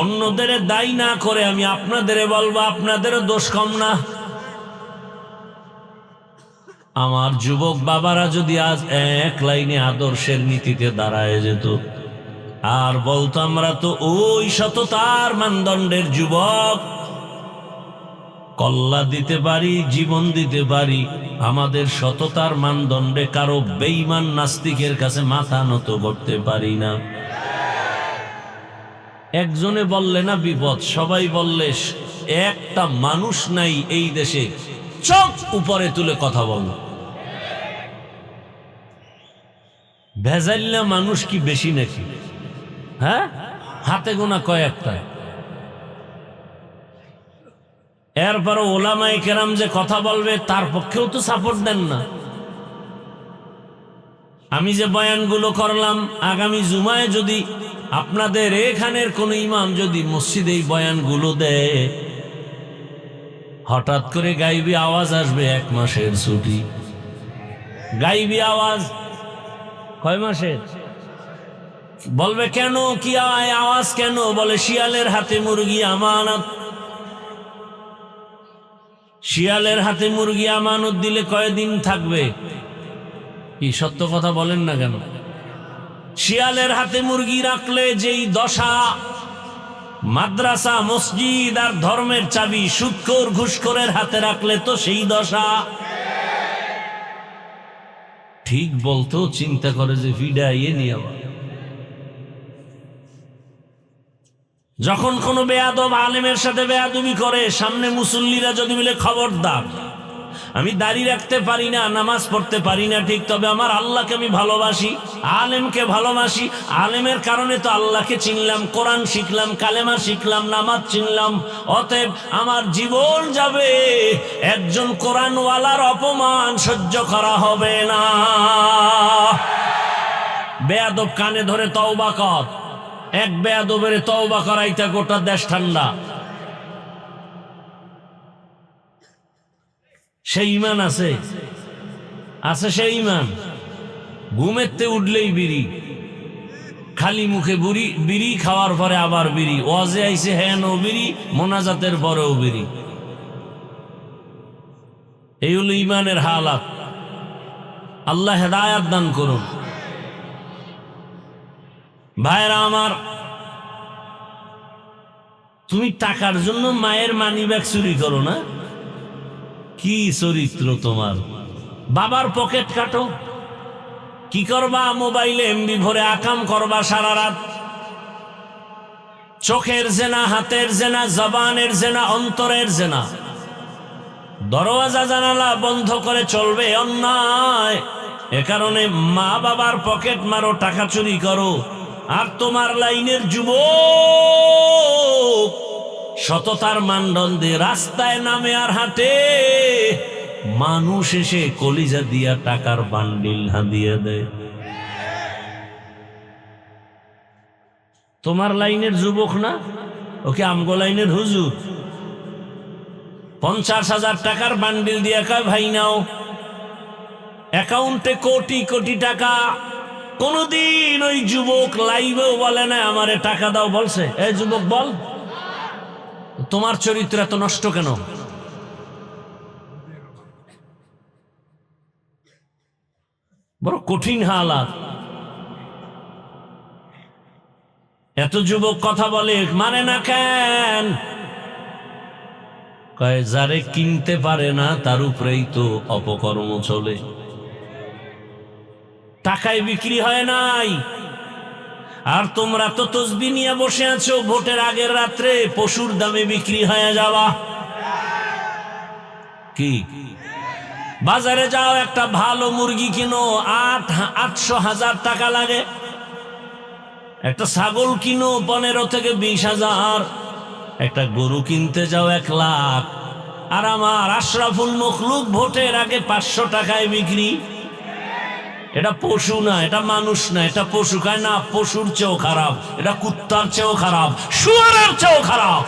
অন্যদের দায়ী না করে আমি আপনাদের বলবো, আপনাদেরও দোষ কম না। আমার যুবক বাবারা যদি আজ এক লাইনে আদর্শের নীতিতে দাঁড়ায় যেত আর বলতো আমরা তো ওই সততার মানদণ্ডের যুবক, কল্লা দিতে পারি, জীবন দিতে পারি, আমাদের সততার মানদণ্ডে কারো বেঈমান নাস্তিকের কাছে মাথা নত করতে পারি না। একজনে বললে না বিপদ, সবাই বললে একটা মানুষ নাই এই দেশে চোখ উপরে তুলে কথা বল। ভেজাইল্লা মানুষ কি বেশি নাকি? হ্যাঁ, হাতে গোনা কয়েকটা। এরপরও ওলামায়ে কেরাম যে কথা বলবে তার পক্ষেও তো সাপোর্ট দেন না। আমি যে বয়ানগুলো করলাম, আগামী জুমায় যদি আপনাদের এখানের কোন ইমাম যদি মসজিদে এই বয়ানগুলো দেয়, হঠাৎ করে গাইবি আওয়াজ আসবে 1 মাসের ছুটি। গাইবি আওয়াজ কয় মাসের? বলবে কেন, কি আওয়াজ কেন? বলে শিয়ালের হাতে মুরগি আমানত। শিয়ালের হাতে মুরগি আমানত দিলে কয়দিন থাকবে? কি সত্য কথা বলেন না কেন? শিয়ালের হাতে মুরগি রাখলে যেই দশা, মাদ্রাসা, মসজিদ আর ধর্মের চাবি সুদখোর ঘুষখোরের হাতে রাখলে তো সেই দশা। ঠিক বলতো চিন্তা করে যে ভিড়াইয়ে নিয়ে আবার যখন কোনো বেয়াদব আলেমের সাথে বেয়াদবি করে, সামনে মুসল্লিরা যদি বলে খবরদার, আমি দাড়ি রাখতে পারি না, নামাজ পড়তে পারি না ঠিক, তবে আমার আল্লাহকে আমি ভালোবাসি, আলেমকে ভালোবাসি, আলেমের কারণে তো আল্লাহকে চিনলাম, কোরআন শিখলাম, কালেমা শিখলাম, নামাজ চিনলাম, অতএব আমার জীবন যাবে, একজন কোরআনওয়ালার অপমান সহ্য করা হবে না। বেয়াদব কানে ধরে তওবা কর, এক বেয়াদবের তওবা করাইতে গোটা দেশ ঠান্ডা। সেই ইমান আছে, আছে সেই ইমান। ঘুমেতে উঠলেই বিড়ি, খালি মুখে বিড়ি, খাওয়ার পরে আবার বিড়ি, ওয়াজে আইছে হেন ও বিড়ি, মোনাজাতের পরেও বিড়ি। এই হলো ইমানের হালাত। আল্লাহ হেদায়াত দান করুন। ভাইরা আমার, তুমি টাকার জন্য মায়ের মানিব্যাগ চুরি করো না? কি চরিত্র তোমার! বাবার পকেট কাটো, কি করবা? মোবাইলে এমবি ভরে আকাম করবা সারা রাত। চোখের জেনা, হাতের জেনা, জবানের জেনা, অন্তরের জেনা। দরওয়াজা জানালা বন্ধ করে চলবে অন্যায়। এ কারণে মা বাবার পকেট মারো, টাকা চুরি করো। আর তোমার লাইনের যুবক সততার মানদণ্ডে রাস্তায় নামে আর হাঁটে, মানুষ এসে কলিজা দিয়া টাকার বান্ডিল হাদিয়া দেয়। তোমার লাইনের যুবক না, ওকে আমগো লাইনের হুজুর। 50,000 টাকার বান্ডিল দিয়া কয় ভাই নাও। অ্যাকাউন্টে কোটি কোটি টাকা। কোনদিন ওই যুবক লাইভেও বলে না আমারে টাকা দাও, বলছে? এই যুবক বল, তোমার চরিত্র এত নষ্ট কেন? বড় কঠিন হালাত। এত যুবক কথা বলে, মানে না কেন? কয় যারে কিনতে পারে না তার উপরেই তো অপকর্ম চলে। টাকায় বিক্রি হয় নাই। আর তোমরা তো তসবিহ নিয়ে বসে আছো, ভোটের আগের রাত্রে পশুর দামে বিক্রি হয়ে যাওয়া। কি বাজারে যাও, একটা ভালো মুরগি কিনো 800,000 টাকা লাগে। একটা ছাগল কিনো 15 থেকে 20,000। একটা গরু কিনতে যাও 1 লাখ। আর আমার আশরাফুল মখলুক ভোটের আগে 500 টাকায় বিক্রি। এটা পশু না, এটা মানুষ না, এটা পশু। কয় না, পশুর চেয়েও খারাপ, এটা কুত্তার চেয়েও খারাপ, শুয়োরের চেয়েও খারাপ।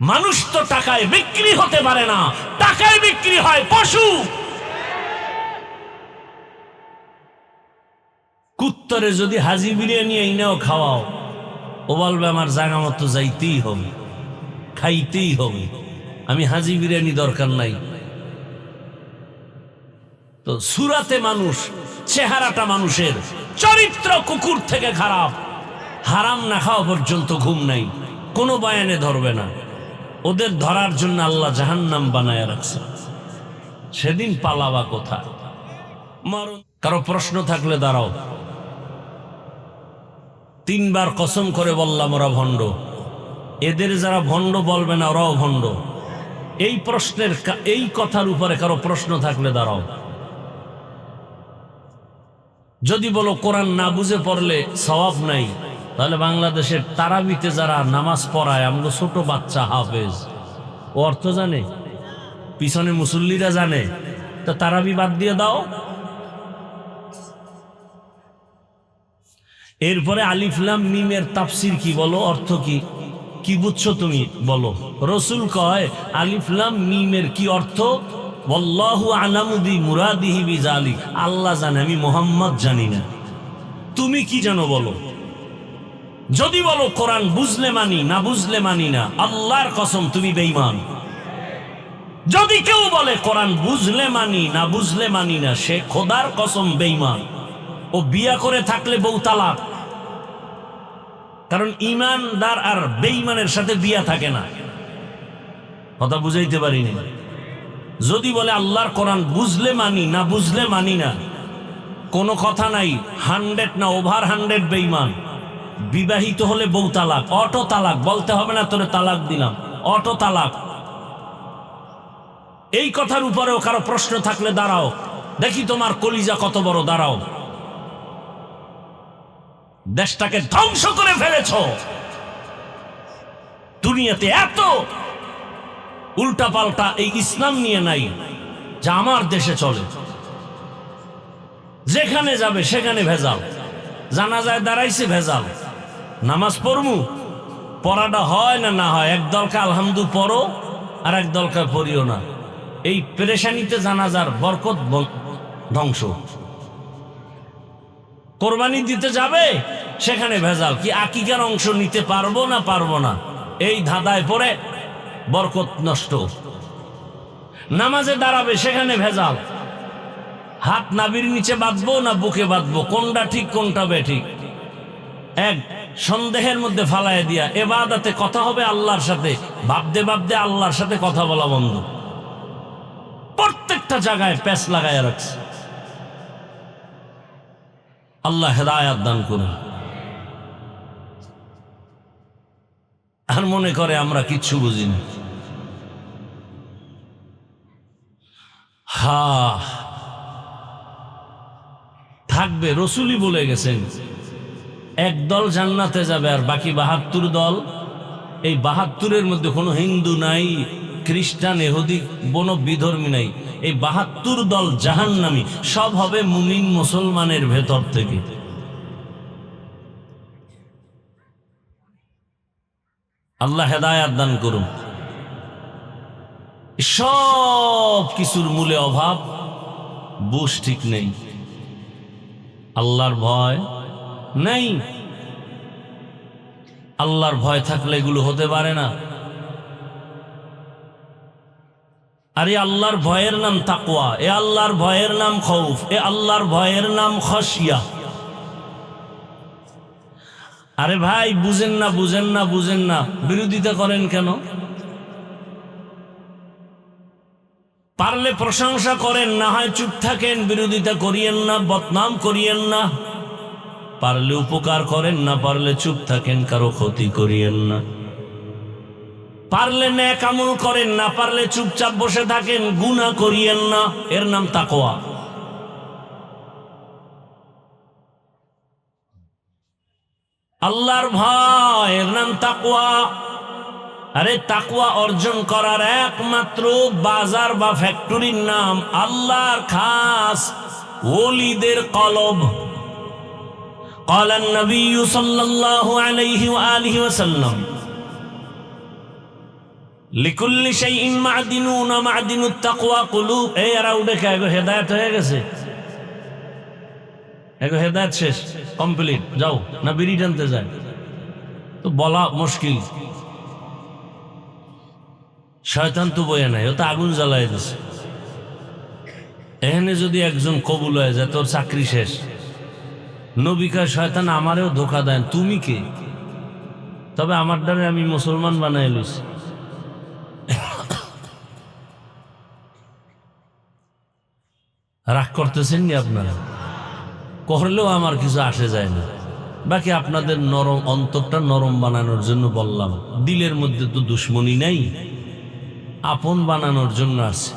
মানুষ তো টাকায় বিক্রি হতে পারে না, টাকায় বিক্রি হয় পশু। কুত্তরে যদি হাজি বিরিয়ানি এনেও খাওয়াও, ও বলবে আমার জায়গা মতো যাইতেই হবে, খাইতেই হবে, আমি হাজি বিরিয়ানি দরকার নাই। তো সুরাতে মানুষ, চেহারাটা মানুষের, চরিত্র কুকুর থেকে খারাপ। হারাম না খাওয়া পর্যন্ত ঘুম নাই, কোনো বয়ানে ধরবে না। ওদের ধরার জন্য আল্লাহ জাহান্নাম বানায় রাখছে। সেদিন পালাবা কোথায়? মরণ। কারো প্রশ্ন থাকলে দাঁড়াও। 3 বার কসম করে বললাম ওরা ভণ্ড। এদের যারা ভণ্ড বলবে না, ওরাও ভণ্ড। এই প্রশ্নের, এই কথার উপরে কারো প্রশ্ন থাকলে দাঁড়াও। যদি বলো কোরআন না বুঝে পড়লে সওয়াব নাই, তাহলে বাংলাদেশের তারাবিতে যারা নামাজ পড়ায়, আমগো ছোট বাচ্চা হাফেজ, ও অর্থ জানে? পিছনে মুসল্লিরা জানে? তো তারাবি বাদ দিয়ে দাও। এরপরে আলিফ লাম মিমের তাফসির কি, বলো অর্থ কি? কি বুঝছো তুমি বলো? রসুল কয় আলিফ লাম মিমের কি অর্থ? ওয়াল্লাহু আলামু বিমুরাদিহি বিযালিক। আল্লাহ জানে, আমি মুহাম্মদ জানি না। তুমি কি জানো বলো? যদি বলো কোরআন বুঝলে মানি, না বুঝলে মানি না, আল্লাহর কসম তুমি বেঈমান। যদি কেউ বলে কোরআন বুঝলে মানি, না বুঝলে মানি না, সে খোদার কসম বেঈমান। ও বিয়া করে থাকলে বউ তালাক। কারণ ইমানদার আর বেঈমানের সাথে বিয়া থাকে না। কথা বুঝাইতে পারিনি। যদি বলে আল্লাহর কোরআন বুঝলে মানি, না বুঝলে মানি না, কোনো কথা নাই। 100 না ওভার 100 বেঈমান। বিবাহিত হলে বউ তালাক, অটো তালাক। বলতে হবে না তোরে তালাক দিলাম, অটো তালাক। এই কথার উপরেও কারো প্রশ্ন থাকলে দাঁড়াও, দেখি তোমার কলিজা কত বড়। দাঁড়াও। দেশটাকে ধ্বংস করে ফেলেছ। দুনিয়াতে এত উল্টা পাল্টা এই ইসলাম নিয়ে নাই যা আমার দেশে চলে। যেখানে যাবে সেখানে ভেজাল। জানাজায় দাঁড়াইছে ভেজাল। নামাজ পড়মু, পড়াটা হয় না না হয়, একদলকে আলহামদু পড়ো আর একদলকে পড়িও না। এই পেরেশানিতে জানাজার বরকত ধ্বংস। কোরবানি দিতে যাবে, সেখানে ভেজাল। কি আকিকার অংশ নিতে পারবো না পারবো না, এই ধাঁধায় পড়ে বরকত নষ্ট। নামাজে দাঁড়াবে, সেখানে ভেজাল। হাত নাভির নিচে বাঁধবো না বুকে বাঁধবো, কোনটা ঠিক কোনটা বেঠিক, এক সন্দেহের মধ্যে ফালায় দিয়া এবাদতে কথা হবে আল্লাহর সাথে। ভাবতে ভাবতে আল্লাহর সাথে কথা বলা বন্ধ। প্রত্যেকটা জায়গায় প্যাচ লাগায় রাখছে। আল্লাহ হেদায়াত দান করুন। আর মনে করে আমরা কিচ্ছু বুঝি না। থাকবে, রসুলই বলে গেছেন, একদল জান্নাতে যাবে আর বাকি 72 দল। এই 72-এর মধ্যে কোনো হিন্দু নাই, খ্রিস্টান, ইহুদি, কোনো বিধর্মী নাই। এই 72 দল জাহান্নামী। সব হবে মুমিন মুসলমানের ভেতর থেকে। আল্লাহ হেদায়াত দান করুন। সব কিছুর মূলে অভাব, বুঝ ঠিক নেই, আল্লাহর ভয় নেই। আল্লাহর ভয় থাকলে এগুলো হতে পারে না। আর এই আল্লাহর ভয়ের নাম তাকওয়া, এ আল্লাহর ভয়ের নাম খৌফ, এ আল্লাহর ভয়ের নাম খশিয়া। আরে ভাই বুঝেন না, বুঝেন না, বুঝেন না, বিরোধিতা করেন কেন? পারলে প্রশংসা করেন, না হয় চুপ থাকেন, বিরোধিতা করিয়েন না, বদনাম করিয়েন না। পারলে উপকার করেন, না পারলে চুপ থাকেন, কারো ক্ষতি করিয়েন না। পারলে নেক আমল করেন, না পারলে চুপচাপ বসে থাকেন, গুনাহ করিয়েন না। এর নাম তাকওয়া। আল্লাহর ভয় এর নাম তাকওয়া। আরে তাকওয়া অর্জন করার একমাত্র বাজার বা ফ্যাক্টরির নাম আল্লাহর খাস ওলিদের কলব। قال النبي صلى الله عليه وآله وسلم لكل شيء معدنون معدن التقوى قلوب। এই আর উঠে কে গো, হেদায়েত হয়ে গেছে? এগো হেদায়েত শেষ, কমপ্লিট, যাও না বিড়ি টানতে যায়? তো বলা মুশকিল। শয়তান তো বয়ে নাই, ও তো আগুন জ্বালায় দিছে। এখানে যদি একজন কবুল হয়ে যায় তোর চাকরি শেষ। নবী কয় শয়তান আমারেও ধোকা দেন, তুমি কে? তবে আমার দ্বারা আমি মুসলমান বানাই লইছি। রাগ করতেছেন নি আপনারা? করলেও আমার কিছু আসে যায় না। বাকি আপনাদের নরম অন্তরটা নরম বানানোর জন্য বললাম। দিলের মধ্যে তো দুশ্মনী নাই, আপন বানানোর জন্য আছে।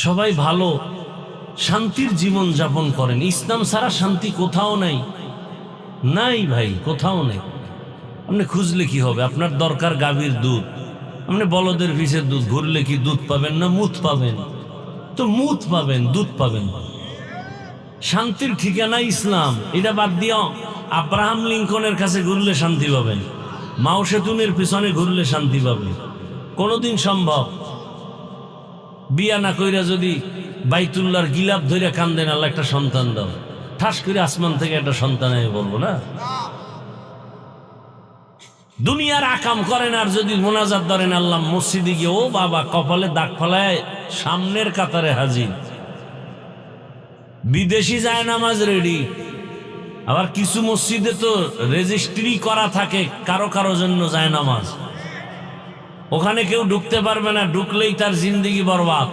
সবাই ভালো শান্তির জীবন যাপন করেন। ইসলাম ছাড়া শান্তি কোথাও নাই, নাই ভাই, কোথাও নেই। আপনি খুঁজলে কি হবে? আপনার দরকার গাভীর দুধ, আপনি বলদের পিছের দুধ ঘুরলে কি দুধ পাবেন না মুত পাবেন? তো মুত পাবেন, দুধ পাবেন। শান্তির ঠিকানা ইসলাম। এটা বাদ দিও আব্রাহাম লিঙ্কনের কাছে ঘুরলে শান্তি পাবেন, মাও সেতুনের পিছনে ঘুরলে শান্তি পাবেন। কোনদিন সম্ভব? বিয়া না কইরা যদি বাইতুল্লাহর গিলাপ ধরে কান্দেন, আল্লাহ একটা সন্তান দাও, ঠাস করে আসমান থেকে একটা সন্তান আমি বলবো না? দুনিয়ার আকাম করেন আর যদি মোনাজাত ধরেন আল্লাহ মসজিদে গিয়ে, ও বাবা কপালে দাগ ফলায় সামনের কাতারে হাজির। বিদেশি যায় নামাজ রেডি। আবার কিছু মসজিদে তো রেজিস্ট্রি করা থাকে কারো কারো জন্য যায় নামাজ। ওখানে কেউ ঢুকতে পারবে না, ঢুকলেই তার জিন্দেগি বরবাদ।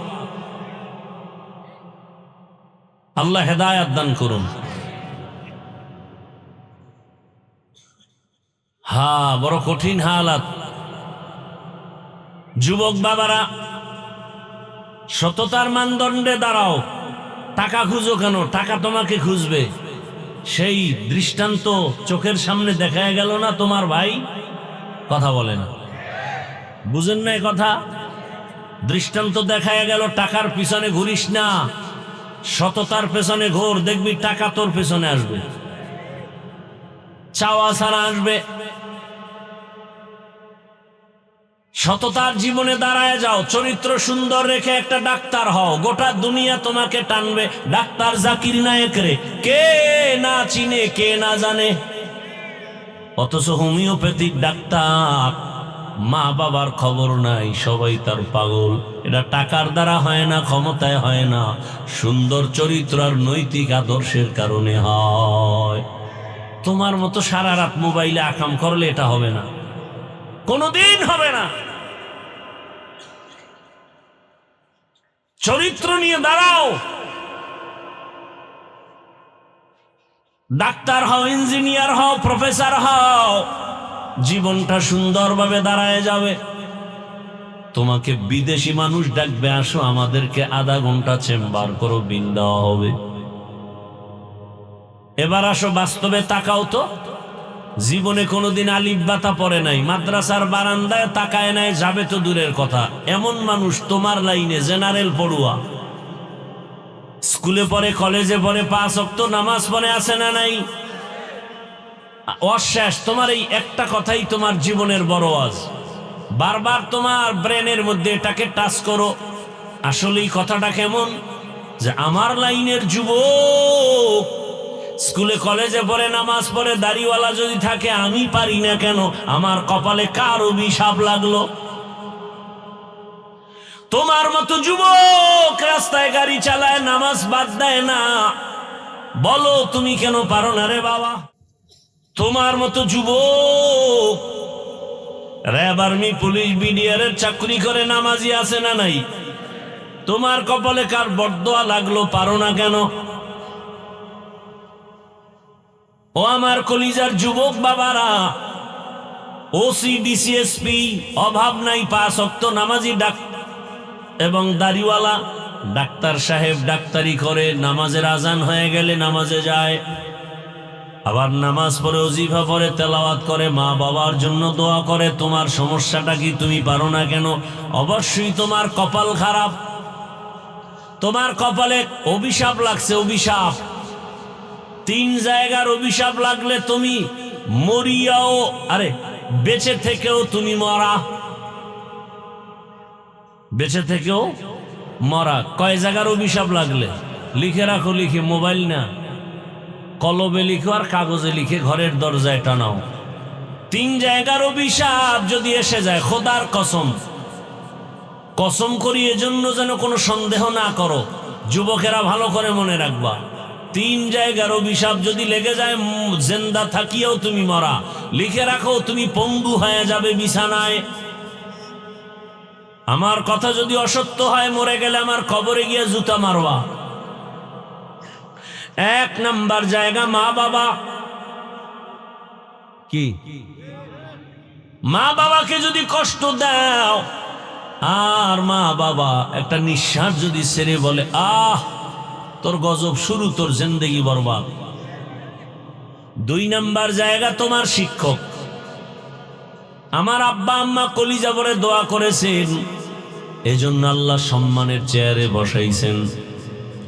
আল্লাহ হেদায়েত দান করুন। হ্যাঁ, বড় কঠিন হালাত। যুবক বাবারা, সততার মানদণ্ডে দাঁড়াও। টাকা খুঁজো কেন? টাকা তোমাকে খুঁজবে। সেই দৃষ্টান্ত চোখের সামনে দেখা গেল না তোমার ভাই? কথা বলে না, বুঝেন না এ কথা? দৃষ্টান্ত দেখা গেল, টাকার পিছনে ঘুরিস না, সততার পেছনে ঘোর, দেখবি টাকা তোর পেছনে আসবে, চাওয়া ছাড়া আসবে। সততার জীবনে দাঁড়ায় যাও, চরিত্র সুন্দর রেখে একটা ডাক্তার হও, গোটা দুনিয়া তোমাকে টানবে। ডাক্তার জাকির নায়েক রে কে না চিনে, কে না জানে। অথচ হোমিওপ্যাথিক ডাক্তার, মা বাবার খবর নাই, সবাই তার পাগল। এটা টাকার দ্বারা হয় না, ক্ষমতায় হয় না, সুন্দর চরিত্র আর নৈতিক আদর্শের কারণে হয়। তোমার মতো সারা রাত মোবাইলে আকাম করলে এটা হবে না, কোনদিন হবে না। চরিত্র নিয়ে দাঁড়াও। ডাক্তার হও, ইঞ্জিনিয়ার হও, প্রফেসর হও, জীবনটা সুন্দরভাবে দাঁড়ায় যাবে। তোমাকে বিদেশি মানুষ ডাকবে, আসো আমাদেরকে আধা ঘন্টা চেম্বার করো, বিল দেওয়া হবে। এবার আসো বাস্তবে তাকাও তো। জীবনে কোনোদিন আলিফ বাতা পড়ে নাই, মাদ্রাসার বারান্দায় তাকায় নাই, যাবে তো দূরের কথা। এমন মানুষ তোমার লাইনে জেনারেল পড়ুয়া, স্কুলে পড়ে, কলেজে পড়ে, 5 ওয়াক্ত নামাজ পড়ে, আছে না নাই? অশেষ। তোমার এই একটা কথাই তোমার জীবনের বড় আজ। বারবার তোমার ব্রেনের মধ্যে এটাকে টাচ করো, আসলে এই কথাটা কেমন যে আমার লাইনের যুবক স্কুলে কলেজে পড়ে, নামাজ পড়ে, দাড়িওয়ালা যদি থাকে, আমি পারি না কেন? আমার কপালে কার অভিশাপ লাগলো? তোমার মতো যুবক রাস্তায় গাড়ি চালায়, নামাজ বাদ দেয় না, বলো তুমি কেন পারো না রে বাবা? তোমার মতো যুবক র্যাব, আর্মি, পুলিশ, বিডিআর এর চাকরি করে, নামাজি আছে না নাই? তোমার কপালে কার বরদোয়া লাগলো, পারো না কেন? ও আমার কলিজার যুবক বাবারা, ওসি, ডিসিএসপি, অভাব নাই, 5 ওয়াক্ত নামাজি এবং দাড়িওয়ালা ডাক্তার সাহেব ডাক্তারি করে, নামাজের আজান হয়ে গেলে নামাজে যায়, আবার নামাজ পড়ে, ওজিফা পড়ে, তেলাওয়াত করে, মা বাবার জন্য দোয়া করে। তোমার সমস্যাটা কি? তুমি পারো না কেন? অবশ্যই তোমার কপাল খারাপ, তোমার কপালে অভিশাপ লাগছে, অভিশাপ। 3 জায়গার অভিশাপ লাগলে তুমি মরিয়াও, আরে বেঁচে থেকেও তুমি মরা, বেঁচে থেকেও মরা। কয় জায়গার অভিশাপ লাগলে? লিখে রাখো, লিখে, মোবাইল না, কলমে লিখো আর কাগজে লিখে ঘরের দরজায় টানাও। 3 জায়গার অভিশাপ যদি এসে যায়, খোদার কসম, কসম করি, এজন্য যেন কোনো সন্দেহ না করো, যুবকেরা ভালো করে মনে রাখবা। 3 জায়গার অভিশাপ যদি লেগে যায়, জিন্দা থাকিয়েও তুমি মরা। লিখে রাখো, তুমি পঙ্গু হয়ে যাবে বিছানায়। আমার কথা যদি অসত্য হয়, মরে গেলে আমার কবরে গিয়ে জুতা মারবা। 1 নাম্বার জায়গা মা বাবা। কি? মা বাবাকে যদি কষ্ট দাও, আর মা বাবা একটা নিঃশ্বাস যদি ছেড়ে বলে, আহ তোর গজব শুরু, তোর জিন্দেগি বরবাদ। 2 নাম্বার জায়গা তোমার শিক্ষক। আমার আব্বা আম্মা কলিজা ভরে দোয়া করেছেন, এজন্য আল্লাহ সম্মানের চেয়ারে বসাইছেন,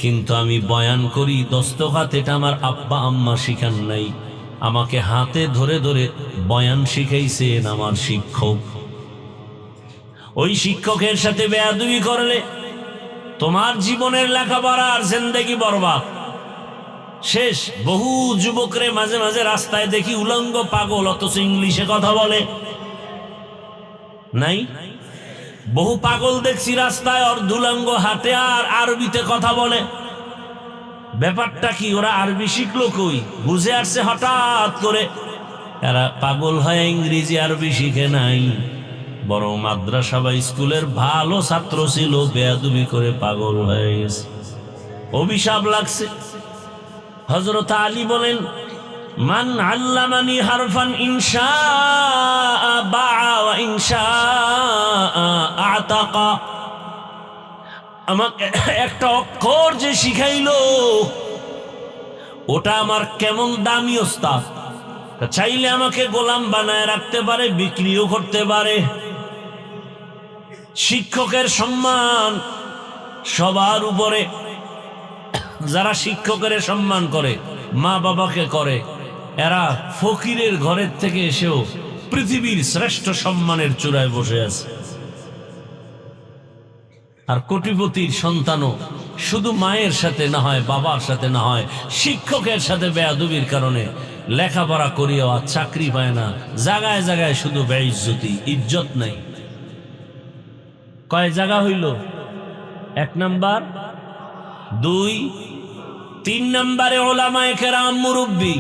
কিন্তু আমি বয়ান করি দস্তখাত, এটা আমার আব্বা আম্মা শিখান নাই, আমাকে হাতে ধরে ধরে বয়ান শিখাইছেন আমার শিক্ষক। ওই শিক্ষকের সাথে বেয়াদবি করলে তোমার জীবনের লেখাপড়া আর জিন্দেগি বরবাদ, শেষ। বহু যুবকরে মাঝে মাঝে রাস্তায় দেখি উলঙ্গ পাগল, অথচ ইংলিশে কথা বলে নাই? বহু পাগল দেখছি রাস্তায় অর্ধুলঙ্গ হাতে আর আরবিতে কথা বলে। ব্যাপারটা কি? ওরা আরবি শিখলো কই? বুঝে আসছে হঠাৎ করে। এরা পাগল হয়ে ইংরেজি আরবি শিখে নাই, বরং মাদ্রাসা বা স্কুলের ভালো ছাত্র ছিল, বেয়াদবি করে পাগল হয়ে গেছে, অভিশাপ লাগছে। হযরত আলী বলেন, মান আল্লামানি হারফান ইনশাআ বাআ ওয়া ইনশাআ আতাকা। আমাকে একটা অক্ষর যে শিখাইলো, ওটা আমার কেমন দামি ওস্তাদ, চাইলে আমাকে গোলাম বানায় রাখতে পারে, বিক্রিও করতে পারে। শিক্ষকের সম্মান সবার উপরে। যারা শিক্ষকের সম্মান করে, মা বাবাকে করে, এরা ফকিরের ঘরের থেকে এসেও পৃথিবীর শ্রেষ্ঠ সম্মানের চূড়ায় বসে আছে। আর কোটিপতির সন্তানও শুধু মায়ের সাথে না হয়, বাবার সাথে না হয়, শিক্ষকের সাথে বেয়াদবির কারণে লেখাপড়া করিও আর চাকরি পায় না। জায়গায় জায়গায় শুধু বেইজ্জতি, ইজ্জত নাই। কয় জায়গা হইল? 1 নাম্বার, 2, 3 নাম্বারে ওলামায়ে কেরাম, মুরব্বী।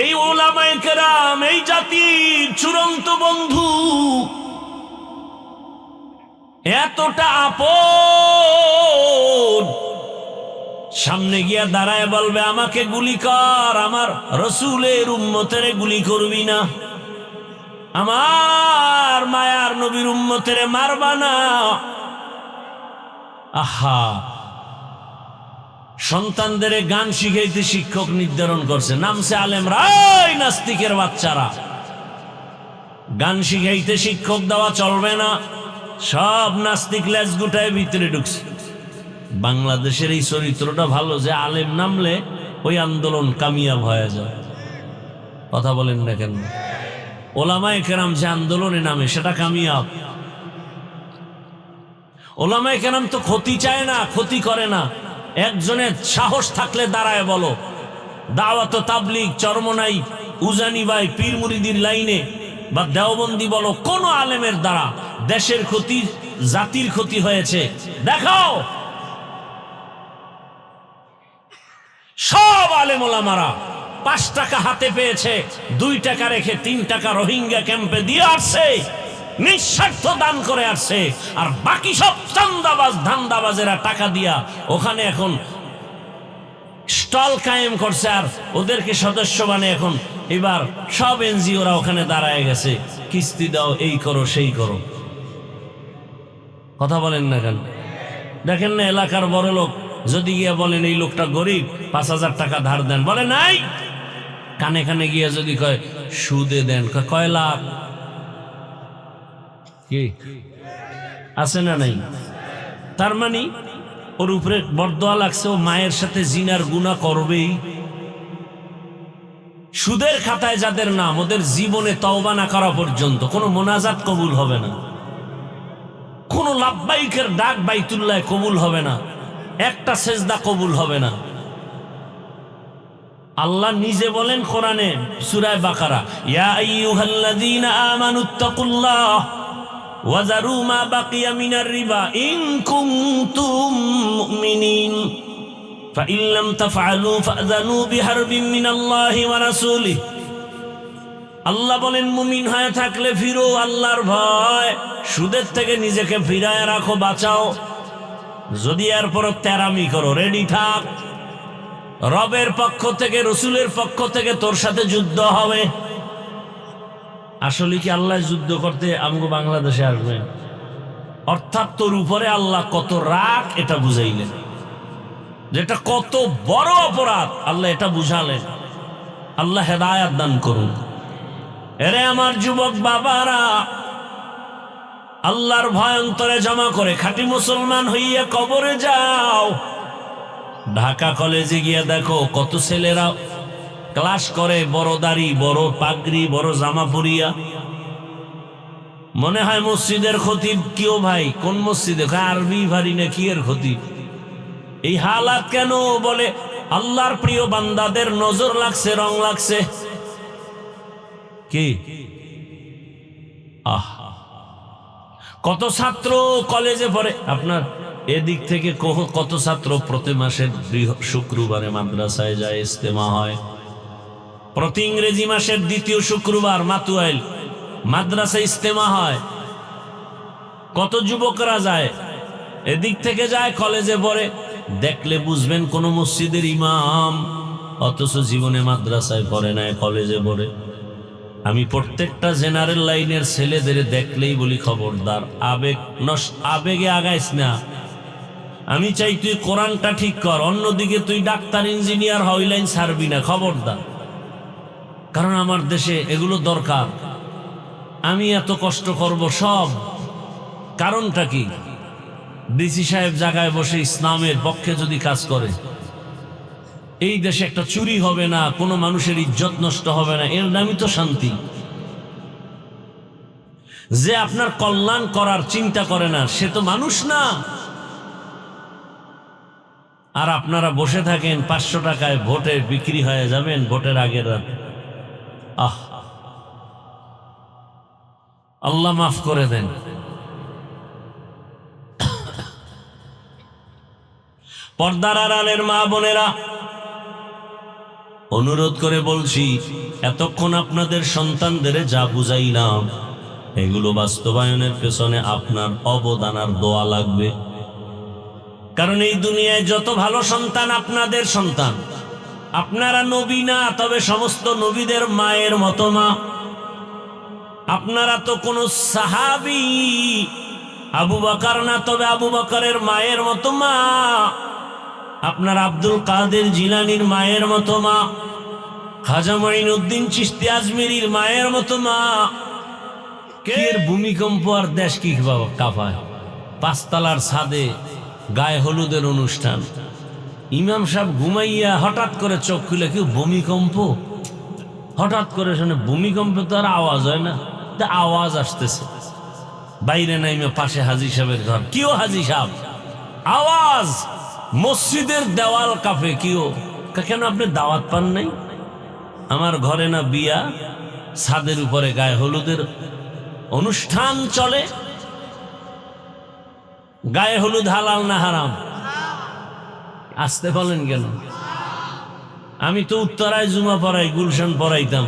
এই ওলামায়ে কেরাম এই জাতির চূড়ান্ত বন্ধু, এতটা আপন। সামনে গিয়া দাঁড়ায় বলবে, আমাকে গুলি কর, আমার রসুলের উম্মতের গুলি করবি না, আমার মায়ার নবীর উম্মতের মারবা না। আহা, সন্তানদের গান শিখাইতে শিক্ষক নির্ধারণ করছে, নামছে আলেমরা। এই নাস্তিকের বাচ্চারা, গান শিখাইতে শিক্ষক দেওয়া চলবে না। সব নাস্তিক লেজ গুটায় ভিতরে ঢুকছে। বাংলাদেশের এই চরিত্রটা ভালো যে আলেম নামলে ওই আন্দোলন কামিয়াব হয়ে যায়। কথা বলেন না কেন? ওলামায়ে কেরাম যে আন্দোলনে নামে সেটা কামিয়াব। ওলামায়ে কেরাম তো ক্ষতি চায় না, ক্ষতি করে না। একজনের সাহস থাকলে দাঁড়ায় বলো, দাওয়াত ও তাবলীগ চরমনাই উজানি ভাই পীর মুরিদির লাইনে বা দেওবন্দি বলো, কোন আলেমের দ্বারা দেশের ক্ষতি জাতির ক্ষতি হয়েছে দেখাও। সব আলেম ওলামারা 5 টাকা হাতে পেয়েছে, 2 টাকা রেখে 3 টাকা রোহিঙ্গা ক্যাম্পে দিয়ে আসছে, নিঃস্বার্থ দান করে আসছে। আর বাকি সব চান্দাবাজ ধান্দাবাজেরা টাকা দিয়া ওখানে এখন স্টল কায়েম করছে, আর ওদেরকে সদস্য বানিয়ে এখন এবার সব এনজিওরা ওখানে দাঁড়ায় গেছে, কিস্তি দাও, এই করো সেই করো। কথা বলেন না কেন? দেখেন না এলাকার বড় লোক যদি গিয়ে বলেন এই লোকটা গরিব, 5,000 টাকা ধার দেন, বলে নাই। কানে কানে গিয়ে যদি কয় সুদে দেন, কয় লাখ কি আছে না নাই? তার মানে ওর উপরে বরদোয়া লাগছে, ও মায়ের সাথে জিনার গুনাহ করবেই। সুদের খাতায় যাদের নাম, ওদের জীবনে তওবা না করা পর্যন্ত কোনো মোনাজাত কবুল হবে না, কোনো লাব্বাইকের ডাক বাইতুল্লাহ কবুল হবে না, একটা সেজদা কবুল হবে না। আল্লাহ নিজে বলেন কোরআনে সূরা বাকারা, ইয়া আইয়ুহাল্লাযীনা আমানুত্তাকুল্লাহ ওয়া যারু মা বাকিয়া মিনার রিবা ইন কুনতুম মুমিনিন ফাইন লাম তাফআলু ফাযানু বিহারবিন মিনাল্লাহি ওয়া রাসূলিহি। আল্লাহ বলেন মুমিন হয়ে থাকলে ফিরো আল্লাহর ভয়, সুদের থেকে নিজেকে ফিরায় রাখো, বাঁচাও। যদি এরপর তেরামি করো, রেডি থাক, রবের পক্ষ থেকে রসুলের পক্ষ থেকে তোর সাথে যুদ্ধ হবে। আসলে কি আল্লাহ যুদ্ধ করতে আমগো বাংলাদেশে আসবে? অর্থাৎ তোর উপরে আল্লাহ কত রাগ এটা বুঝাইলেন, যেটা কত বড় অপরাধ আল্লাহ এটা বুঝালেন। আল্লাহ হেদায়াত দান করুন। এরে আমার যুবক বাবারা, আল্লাহর ভয় অন্তরে জমা করে খাঁটি মুসলমান হইয়া কবরে যাও। ঢাকা কলেজে গিয়ে দেখো কত ছেলেরা ক্লাস করে, বড় দাড়ি, বড় পাগড়ি, বড় জামা পরিয়া। মনে হয় মসজিদের খতিব। কিও ভাই কোন মসজিদে? আরবি ভারি না কি এর খতিব? এই হালাত কেন? বলে আল্লাহর প্রিয় বান্দাদের নজর লাগছে, রং লাগছে। কি কত ছাত্র কলেজে পড়ে আপনার এদিক থেকে, কত ছাত্র প্রতি মাসের শুক্রবারে মাদ্রাসায় যায়, ইজতেমা হয়। প্রতি ইংরেজি মাসের 2য় শুক্রবার মাতুয়াইল মাদ্রাসায় ইজতেমা হয়। কত যুবকরা যায়, এদিক থেকে যায়, কলেজে পড়ে। দেখলে বুঝবেন কোন মসজিদের ইমাম, অথচ জীবনে মাদ্রাসায় পড়ে না, কলেজে পড়ে। আমি প্রত্যেকটা জেনারেল লাইনের ছেলেদের দেখলেই বলি খবরদার, আবেগে আগাইস না। আমি চাই তুই কোরআনটা ঠিক কর, অন্যদিকে তুই ডাক্তার ইঞ্জিনিয়ার হই, লাইন ছাড়বি না, খবরদার। কারণ আমার দেশে এগুলো দরকার। আমি এত কষ্ট করব সব কারণটা কি? ডিসি সাহেব জায়গায় বসে ইসলামের পক্ষে যদি কাজ করে, এই দেশে একটা চুরি হবে না, কোনো মানুষের ইজ্জত নষ্ট হবে না, এর নামই তো শান্তি। যে আপনার কল্যাণ করার চিন্তা করে না, সে তো মানুষ না। আর আপনারা বসে থাকেন 500 টাকায় ভোটে বিক্রি হয়ে যাবেন ভোটের আগের রাত। আল্লাহ মাফ করে দেন। পর্দার আড়ালের মা বোনেরা, অনুরোধ করে বলছি, এতক্ষণ আপনাদের সন্তানদের যা বুঝাইলাম, এগুলো বাস্তবায়নের পেছনে আপনার অবদান আর দোয়া লাগবে। কারণ এই দুনিয়ায় যত ভালো সন্তান আপনাদের সন্তান। আপনারা নবী না, তবে সমস্ত নবীদের মায়ের মতো মা। আপনারা তো কোন সাহাবী আবু বকর না, তবে আবু বকরের মায়ের মতো মা। আপনার আব্দুল কাদের জিলানীর মায়ের মতো মা, খাজা মঈনুদ্দিন চিশতি আজমিরির মায়ের মতো মা। এর ভূমিকম্প আর দেশ কি কাঁপায়? 5 তলার ছাদে গায়ে হলুদের অনুষ্ঠান, ইমাম সাহেব ঘুমাইয়া হঠাৎ করে চোখ খুলে, কেউ ভূমিকম্প? হঠাৎ করে শুনে ভূমিকম্প, তো আর আওয়াজ হয় না, তা আওয়াজ আসতেছে। বাইরে নাইমে পাশে হাজী সাহেবের ঘর, কিও হাজী সাহেব, আওয়াজ, মসজিদের দেওয়াল কাঁপে, কিও কেন আপনি দাওয়াত পান নাই? আমার ঘরে না বিয়া, ছাদের উপরে গায়ে হলুদের অনুষ্ঠান চলে। গায়ে হলুদ হালাল না হারাম? আসতে বলেন কেন? আমি তো উত্তরায় জুমা পড়াই, গুলশান পড়াইতাম।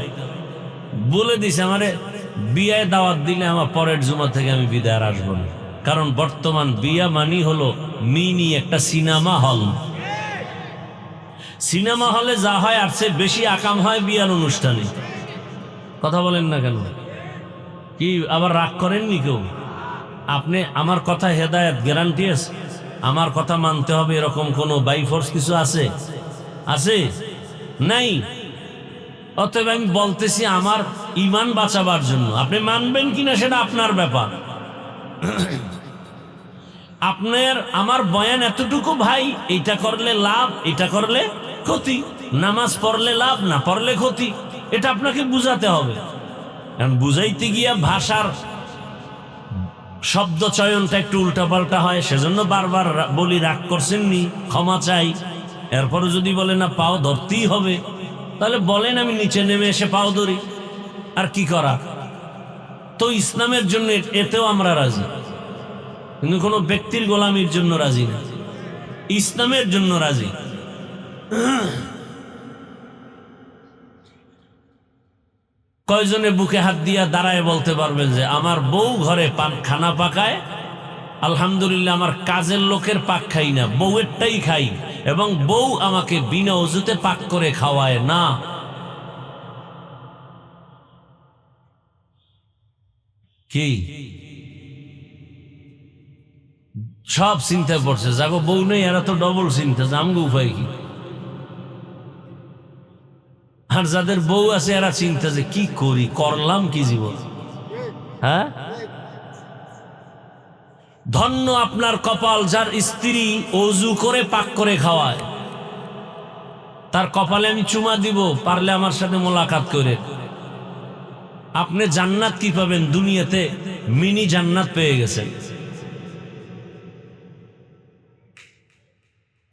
বলে দিছে আমারে বিয়ায় দাওয়াত দিলে আমার পরের জুমা থেকে আমি বিদায় আর আসবো না। কারণ বর্তমান বিয়া মানি হলো মিনি একটা সিনেমা হল। সিনেমা হলে যা হয় আর চেয়ে বেশি আকাম হয় বিয়ার অনুষ্ঠানে। কথা বলেন না কেন? কি আবার রাগ করেননি কেউ? আপনি আমার কথা হেদায়েত গ্যারান্টি আছে? আমার কথা মানতে হবে এরকম কোনো বাই ফোর্স কিছু আছে? আছে? নাই। অতএব আমি বলতেছি আমার ঈমান বাঁচাবার জন্য। আপনি মানবেন কিনা সেটা আপনার ব্যাপার। আপনার আমার বয়ান এতটুকু, ভাই এটা করলে লাভ, এটা করলে ক্ষতি, নামাজ পড়লে লাভ, না পড়লে ক্ষতি, এটা আপনাকে বুঝাতে হবে। কারণ বুঝাইতে গিয়া ভাষার শব্দ চয়নটা একটু উল্টাপাল্টা হয়, সেজন্য বারবার বলি রাগ করছেন নি, ক্ষমা চাই। এরপরে যদি বলে না পাও ধরতেই হবে, তাহলে বলেন আমি নিচে নেমে এসে পাও ধরি। আর কি করা? তো ইসলামের জন্য এতেও আমরা রাজি, কিন্তু কোনো ব্যক্তির গোলামির জন্য রাজি না, ইসলামের জন্য রাজি। কয়জনে বুকে হাত দিয়া দাঁড়ায় বলতে পারবেন যে আমার বউ ঘরে খানা পাকায়, আলহামদুলিল্লাহ, আমার কাজের লোকের পাক খাই না, বউয়েরটাই খাই, এবং বউ আমাকে বিনা ওযুতে পাক করে খাওয়ায় না? কি সব চিন্তা পড়ছে, যাগো বউ নেই এরা তো ডবল চিন্তা, আমগো উপায় কি? আর যাদের বউ আছে এরা চিন্তা যে কি করি, করলাম কি জীবন। হ্যাঁ, ধন্য আপনার কপাল যার স্ত্রী ওযু করে পাক করে খাওয়ায়। তার কপালে আমি চুমা দিব, পারলে আমার সাথে মোলাকাত করে। আপনি জান্নাত কি পাবেন? দুনিয়াতে মিনি জান্নাত পেয়ে গেছেন।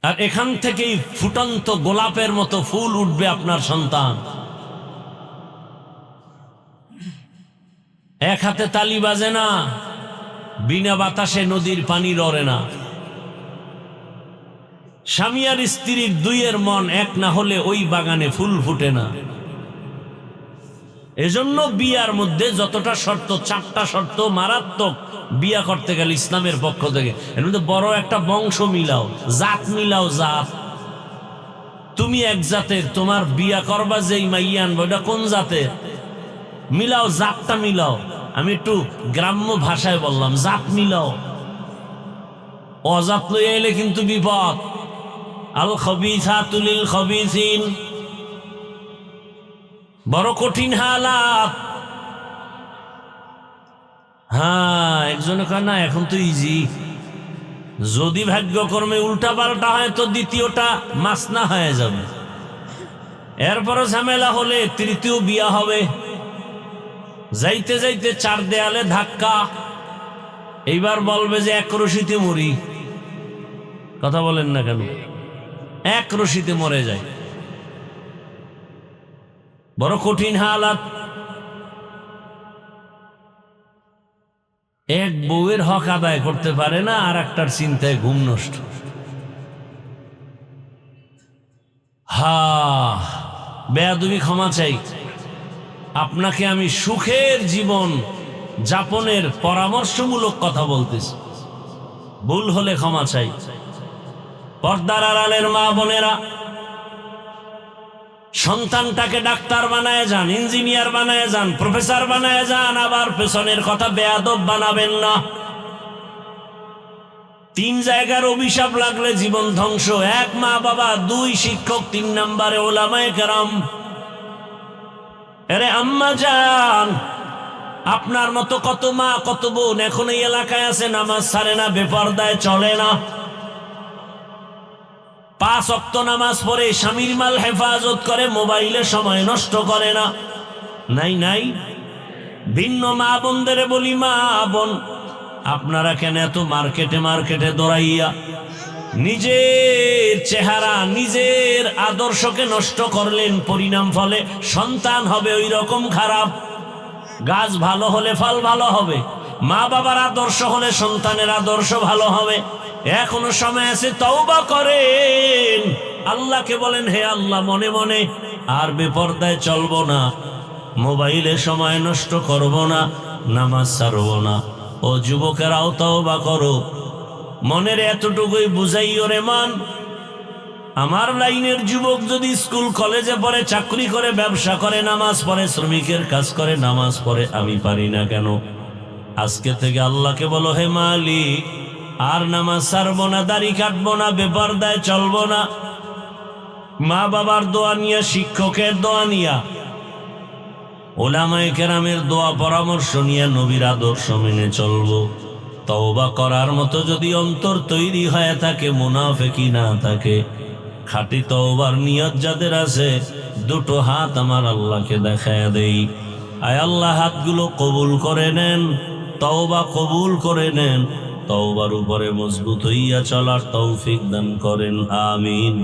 আর এখান থেকেই ফুটন্ত গোলাপের মতো ফুল উঠবে আপনার সন্তান। এক হাতে তালি বাজে না, বিনা বাতাসে নদীর পানি লড়ে না। স্বামী আর স্ত্রীর দুইয়ের মন এক না হলে ওই বাগানে ফুল ফুটে না। এজন্য বিয়ার মধ্যে যতটা শর্ত, 4টা শর্ত মারাত্মক বিয়া করতে গেলে ইসলামের পক্ষ থেকে। এর মধ্যে বড় একটা বংশ মিলাও, জাত মিলাও। জাত, তুমি এক জাতের, তোমার বিয়া করবা যেই মাইয়া আনবো এটা কোন জাতের, মিলাও, জাতটা মিলাও। আমি একটু গ্রাম্য ভাষায় বললাম, জাত মিলাও। অজাত লইয়া এলে কিন্তু বিপদ। আল খবিসাতু লিল খবিসিন, বড় কঠিন হালাত। হ্যাঁ, একজনে কয় না এখন তো ইজি, যদি ভাগ্যক্রমে উল্টা পাল্টা হয় তো দ্বিতীয়টা মাসনা হয়ে যাবে, এরপরে ঝামেলা হলে তৃতীয় বিয়া হবে। যাইতে যাইতে 4 দেয়ালে ধাক্কা, এইবার বলবে যে এক রশিতে মরি। কথা বলেন না কেন? এক রশিতে মরে যায়। বড় কঠিন হালাত। এক বউয়ের হক আদায় করতে পারে না, আর একটার চিন্তায় ঘুম নষ্ট। বেয়াদবি, ক্ষমা চাই। আপনাকে আমি সুখের জীবন যাপনের পরামর্শমূলক কথা বলতেছি, ভুল হলে ক্ষমা চাই। পর্দার আড়ালের মা বোনেরা, সন্তানটাকে ডাক্তার বানায় যান, ইঞ্জিনিয়ার বানায় যান, প্রফেসর বানায় যান, আবার পেছনের কথা বেয়াদব বানাবেন না। 3 জায়গার অভিশাপ লাগলে জীবন ধ্বংস। 1 মা বাবা, 2 শিক্ষক, 3 নম্বরে ওলামায়ে কেরাম। আরে আম্মা জান, আপনার মতো কত মা কত বোন এখন এই এলাকায় আছে, নামাজ ছাড়ে না, বেপরদায় চলে না, 5 ওয়াক্ত নামাজ পড়ে, স্বামীর মাল হেফাজত করে, মোবাইলে সময় নষ্ট করে না। নাই নাই। ভিন্ন মা বোনদের বলি, মা বোন আপনারা কেন এত মার্কেটে দৌড়াইয়া নিজের চেহারা নিজের আদর্শকে নষ্ট করলেন, পরিণাম ফলে সন্তান হবে ওই রকম খারাপ। গাছ ভালো হলে ফল ভালো হবে, মা বাবার আদর্শ হলে সন্তানের আদর্শ ভালো হবে। এখনো সময় আছে, তওবা করেন, আল্লাহকে বলেন হে আল্লাহ মনে মনে আর বেপরদায় চলবো না, মোবাইলে সময় নষ্ট করব না, নামাজ ছাড়ব না। ও যুবকেরাও তওবা করো, মনের এতটুকুই বুঝাইও রে মান। আমার লাইনের যুবক যদি স্কুল কলেজে পড়ে, চাকরি করে, ব্যবসা করে, নামাজ পড়ে, শ্রমিকের কাজ করে, নামাজ পড়ে, আমি পারি না কেন? আজকে থেকে আল্লাহকে বলো হে মালিক আর নামাজ ছাড়বো না, দাড়ি কাটবো না, বেপরদায় চলবো না। মা বাবার দোয়া নিয়া, শিক্ষকের দোয়া নিয়া, ওলামায়ে কেরামের দোয়া পরামর্শ নিয়ে নবীর আদর্শ মেনে চলবো। তওবা করার মতো যদি অন্তর তৈরি হয়ে থাকে, মুনাফিকি না থাকে, খাঁটি তওবার নিয়ত যাদের আছে, দুটো হাত আমার আল্লাহকে দেখায় দেই। আয় আল্লাহ হাতগুলো কবুল করে নেন, তওবা কবুল করে নেন, তওবার উপরে মজবুত হইয়া চলার তৌফিক দান করেন, আমিন।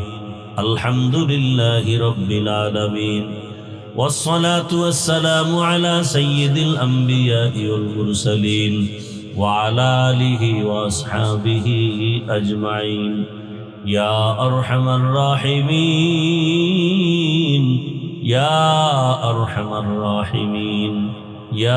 আলহামদুলিল্লাহি রাব্বিল আলামিন, والصلاة والسلام على سيد الأنبياء والمرسلين وعلى آله وأصحابه أجمعين يا أرحم الراحمين يا أرحم الراحمين يا